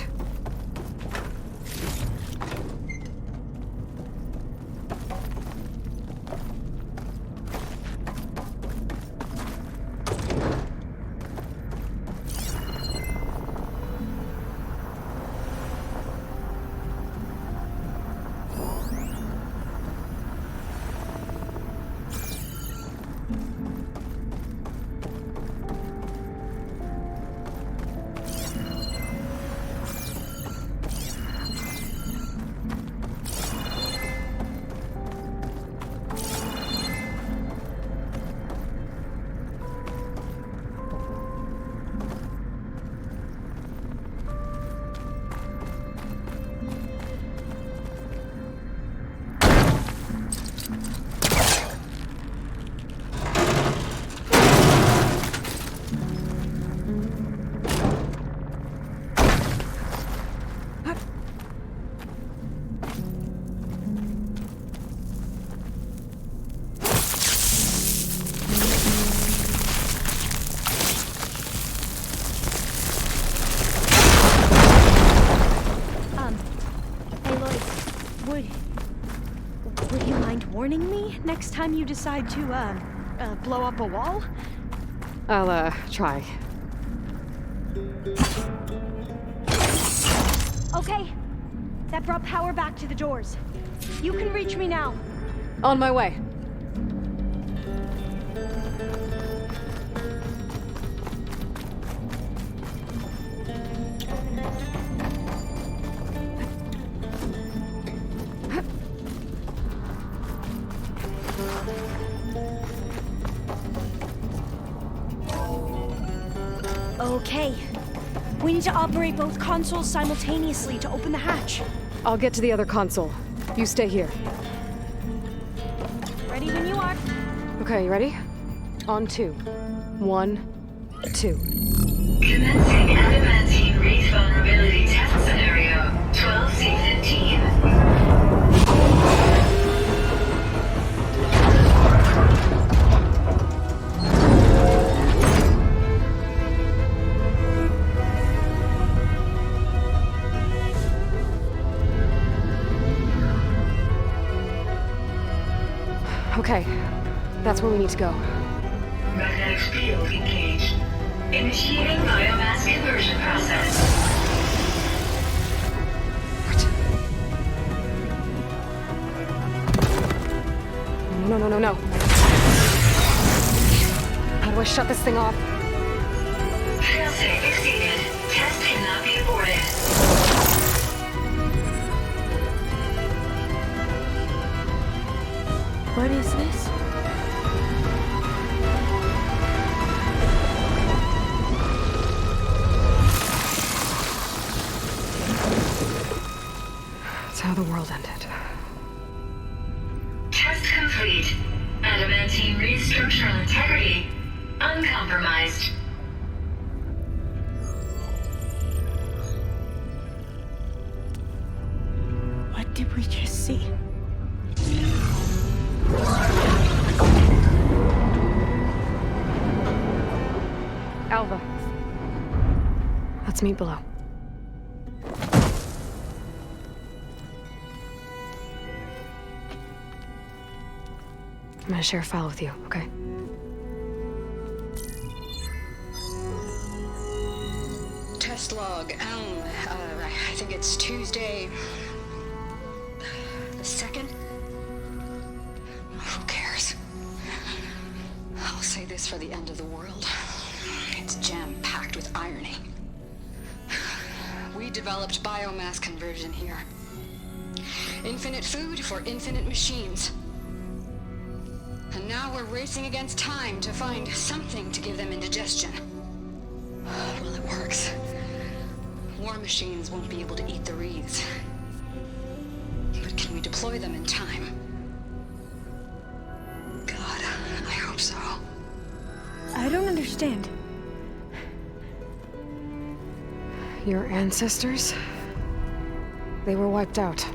Would you mind warning me next time you decide to, blow up a wall? I'll, try. Okay. That brought power back to the doors. You can reach me now. On my way. Okay. We need to operate both consoles simultaneously to open the hatch. I'll get to the other console. You stay here. Ready when you are. Okay, you ready? On 2. 1, 2. Commencing adamantine wraith vulnerability test scenario 12C15. Okay, that's where we need to go. Magnetic field engaged. Initiating biomass conversion process. No. How do I shut this thing off? Failsafe exceeded. Test cannot be aborted. What is this? That's how the world ended. Test complete. Adamantine wraith structural integrity uncompromised. What did we just see? Alva. Let's meet below. I'm gonna share a file with you, okay? Test log, I think it's Tuesday the 2nd? Who cares? I'll say this for the end of the world. It's jam-packed with irony. We developed biomass conversion here. Infinite food for infinite machines. And now we're racing against time to find something to give them indigestion. Well, it works. War machines won't be able to eat the wreaths. But can we deploy them in time. God, I hope so. I don't understand. Your ancestors? They were wiped out.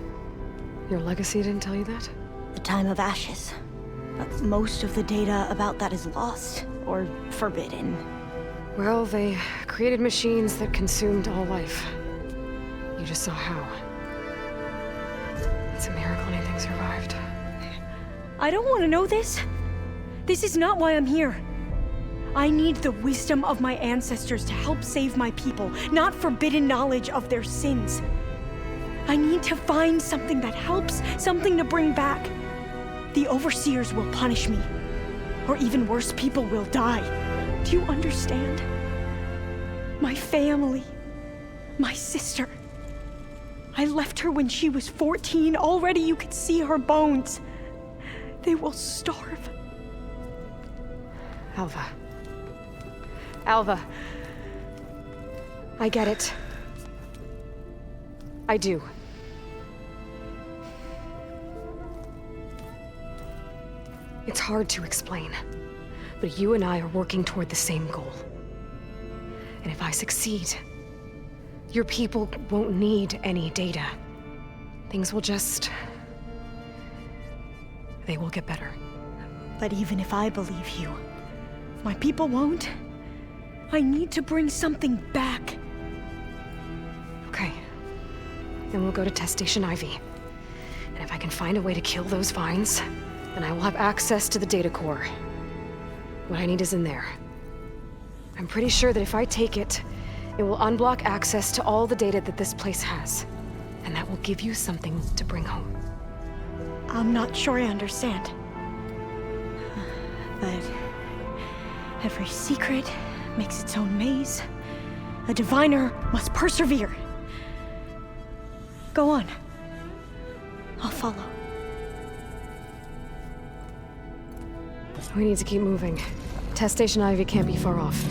Your legacy didn't tell you that? The time of ashes. But most of the data about that is lost, or forbidden. Well, they created machines that consumed all life. You just saw how. It's a miracle anything survived. I don't want to know this. This is not why I'm here. I need the wisdom of my ancestors to help save my people, not forbidden knowledge of their sins. I need to find something that helps, something to bring back. The overseers will punish me. Or even worse, people will die. Do you understand? My family. My sister. I left her when she was 14. Already you could see her bones. They will starve. Alva. Alva. I get it. I do. It's hard to explain, but you and I are working toward the same goal. And if I succeed, your people won't need any data. Things will just... they will get better. But even if I believe you, my people won't. I need to bring something back. Okay. Then we'll go to Test Station Ivy. And if I can find a way to kill those vines, then I will have access to the data core. What I need is in there. I'm pretty sure that if I take it, it will unblock access to all the data that this place has. And that will give you something to bring home. I'm not sure I understand. But every secret makes its own maze. A diviner must persevere. Go on. I'll follow. We need to keep moving. Test Station Ivy can't be far off.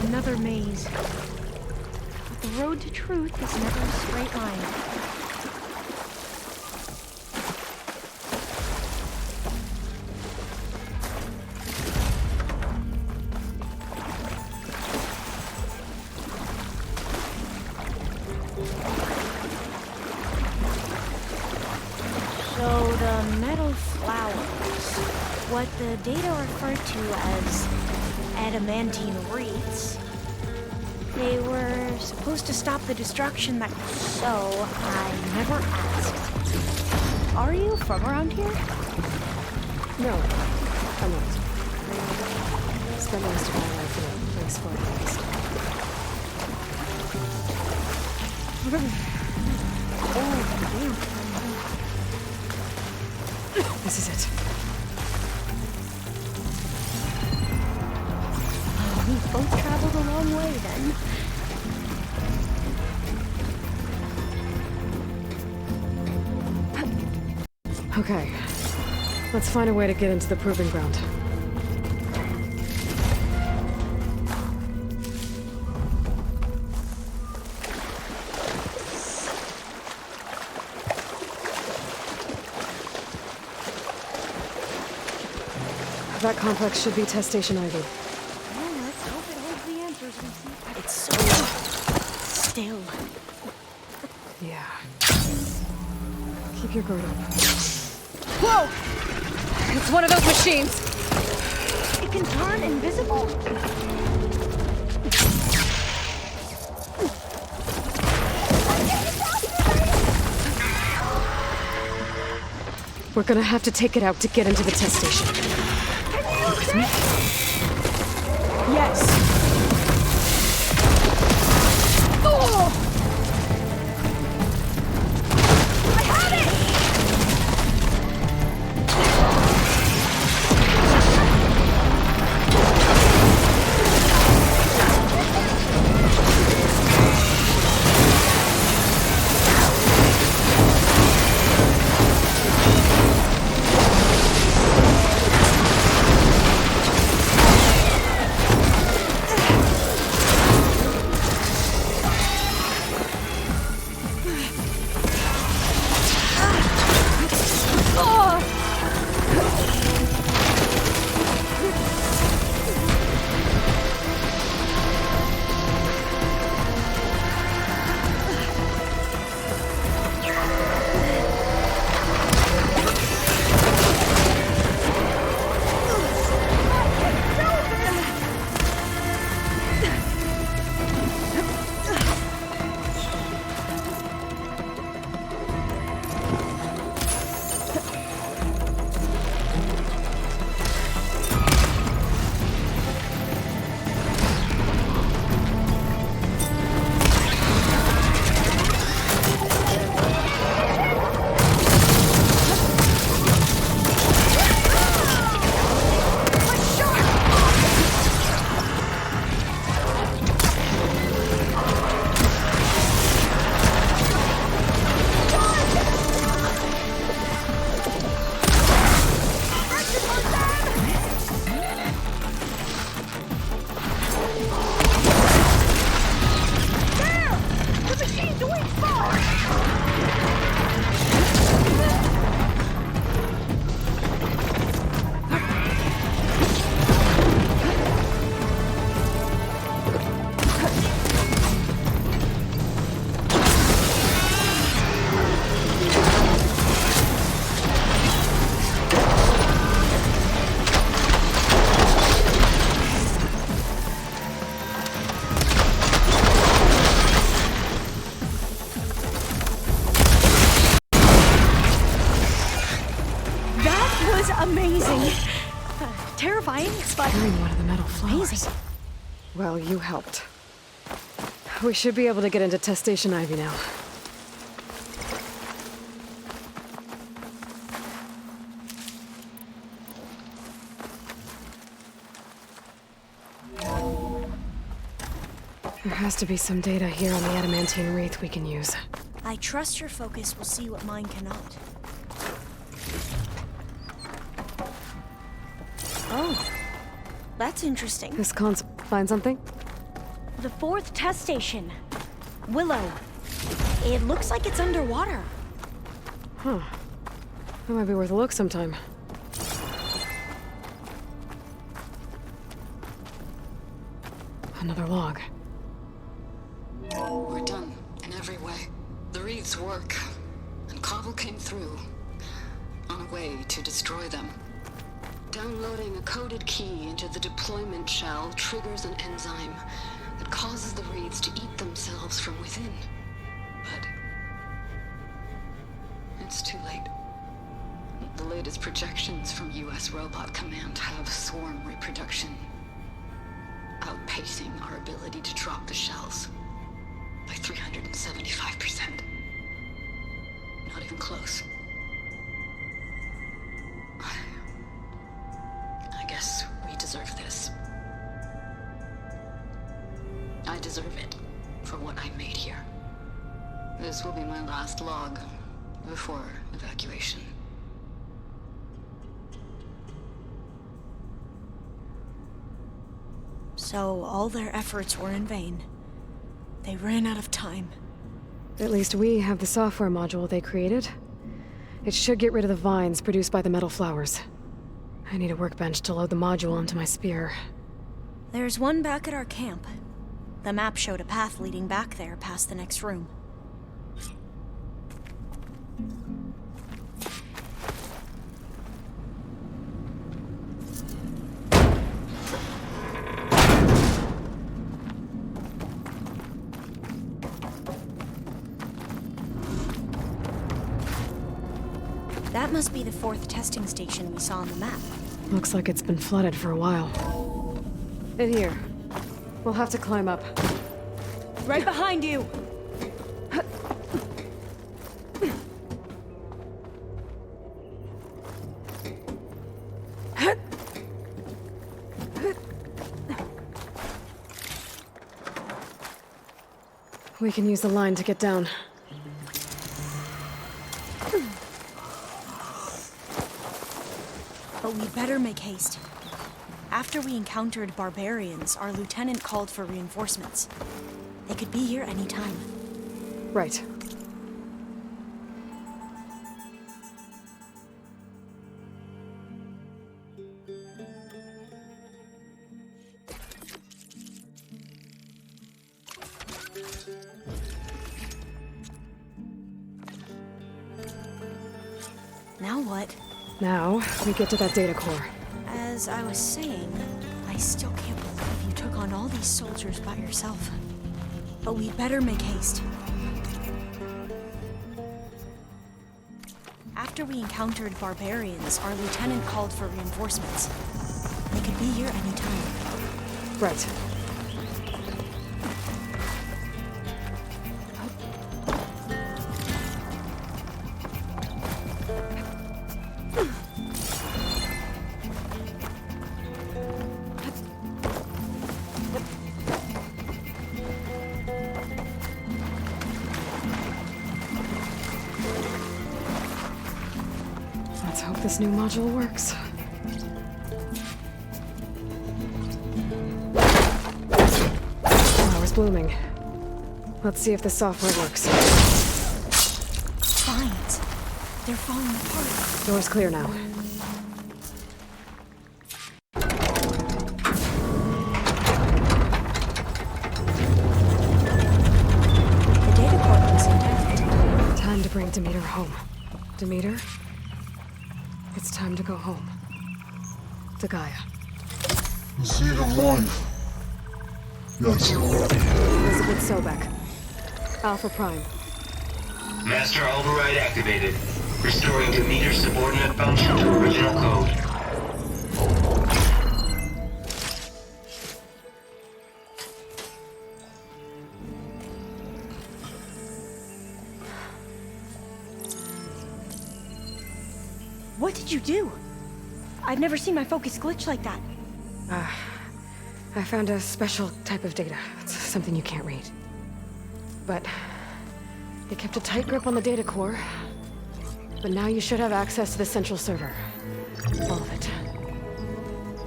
Another maze. But the road to truth is never a straight line. So the metal flowers, what the data referred to as adamantine wreaths, they were supposed to stop the destruction that so I never asked. Are you from around here? No, I'm not. Spent most of my life in a place far east. This is it. We both traveled a long way then. Okay. Let's find a way to get into the proving ground. That complex should be Test Station Ivy. Well, let's hope it holds the answers we seek. It's so still. Yeah. Keep your guard up. Whoa! It's one of those machines! It can turn invisible? We're gonna have to take it out to get into the test station. With me? Yes. Oh! I have it! Carrying one of the metal flowers. Amazing. Well, you helped. We should be able to get into Test Station Ivy now. There has to be some data here on the adamantine wreath we can use. I trust your focus will see what mine cannot. Oh, that's interesting. This find something? The 4th test station. Willow. It looks like it's underwater. Huh. That might be worth a look sometime. Another log. We're done, in every way. The wreaths work, and Cobble came through, on a way to destroy them. Downloading a coded key into the deployment shell triggers an enzyme that causes the wreaths to eat themselves from within. But it's too late. The latest projections from US Robot Command have swarm reproduction, outpacing our ability to drop the shells by 375%. Not even close. I guess we deserve this. I deserve it for what I made here. This will be my last log before evacuation. So all their efforts were in vain. They ran out of time. At least we have the software module they created. It should get rid of the vines produced by the metal flowers. I need a workbench to load the module onto my spear. There's one back at our camp. The map showed a path leading back there past the next room. That must be the 4th testing station we saw on the map. Looks like it's been flooded for a while. In here. We'll have to climb up. Right behind you! We can use the line to get down. But we'd better make haste. After we encountered barbarians, our lieutenant called for reinforcements. They could be here any time. Right. Now what? Now, we get to that data core. As I was saying, I still can't believe you took on all these soldiers by yourself. But we'd better make haste. After we encountered barbarians, our lieutenant called for reinforcements. They could be here any time. Right. Let's hope this new module works. Flower's blooming. Let's see if the software works. Vines. They're falling apart. Door's clear now. The data core looks intact. Time to bring Demeter home. Demeter? It's time to go home. To Gaia. The seed of life. Yes. Elizabeth Sobek. Alpha Prime. Master override activated. Restoring Demeter's subordinate function to original code. What did you do? I've never seen my focus glitch like that. I found a special type of data. It's something you can't read. But it kept a tight grip on the data core. But now you should have access to the central server. All of it.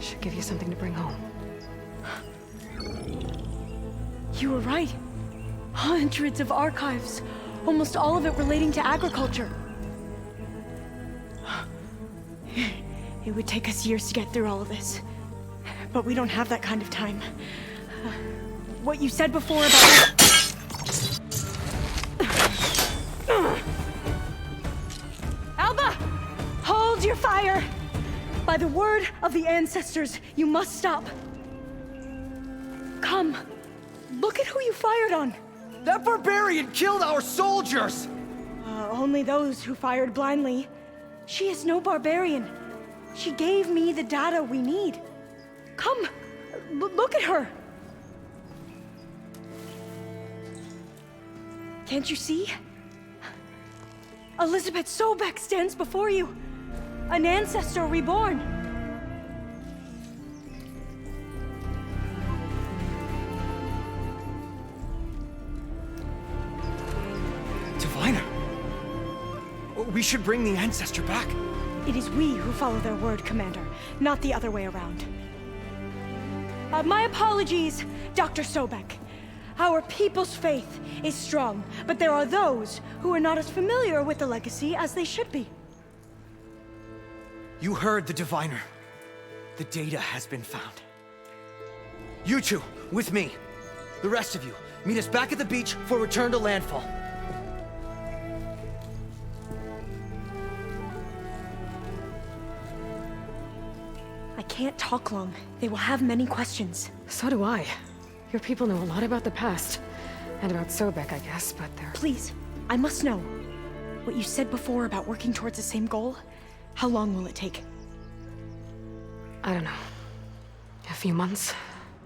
Should give you something to bring home. You were right. Hundreds of archives. Almost all of it relating to agriculture. It would take us years to get through all of this. But we don't have that kind of time. What you said before about... Alba! Hold your fire! By the word of the ancestors, you must stop. Come. Look at who you fired on. That barbarian killed our soldiers! Only those who fired blindly. She is no barbarian. She gave me the data we need. Come, look at her. Can't you see? Elizabeth Sobek stands before you. An ancestor reborn. Diviner! We should bring the ancestor back. It is we who follow their word, Commander, not the other way around. My apologies, Dr. Sobek. Our people's faith is strong, but there are those who are not as familiar with the legacy as they should be. You heard the diviner. The data has been found. You two, with me. The rest of you, meet us back at the beach for return to landfall. I can't talk long. They will have many questions. So do I. Your people know a lot about the past. And about Sobek, I guess, but they're... Please, I must know. What you said before about working towards the same goal, how long will it take? I don't know. A few months?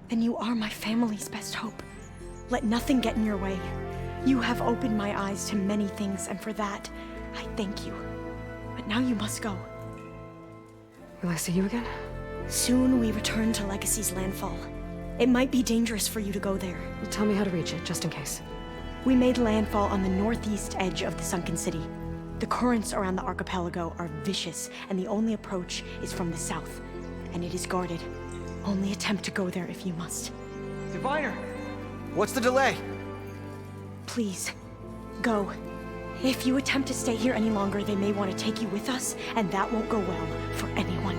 Then you are my family's best hope. Let nothing get in your way. You have opened my eyes to many things, and for that, I thank you. But now you must go. Will I see you again? Soon we return to Legacy's landfall. It might be dangerous for you to go there. Tell me how to reach it, just in case. We made landfall on the northeast edge of the sunken city. The currents around the archipelago are vicious, and the only approach is from the south. And it is guarded. Only attempt to go there if you must. Diviner! What's the delay? Please, go. If you attempt to stay here any longer, they may want to take you with us, and that won't go well for anyone.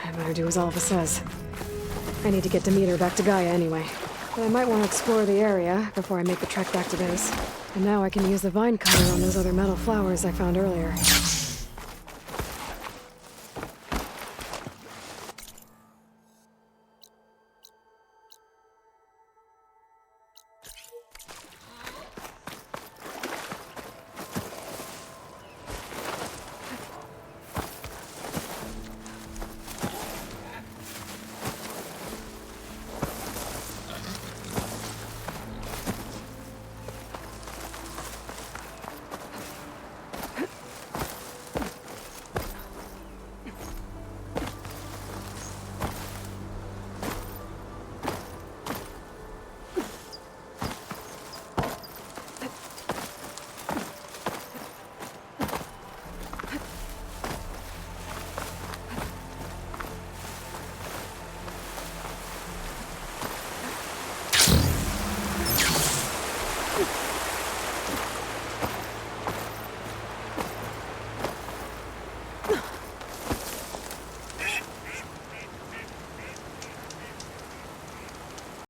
I better do as Alva says. I need to get Demeter back to Gaia anyway. But I might want to explore the area before I make the trek back to base. And now I can use the vine cutter on those other metal flowers I found earlier.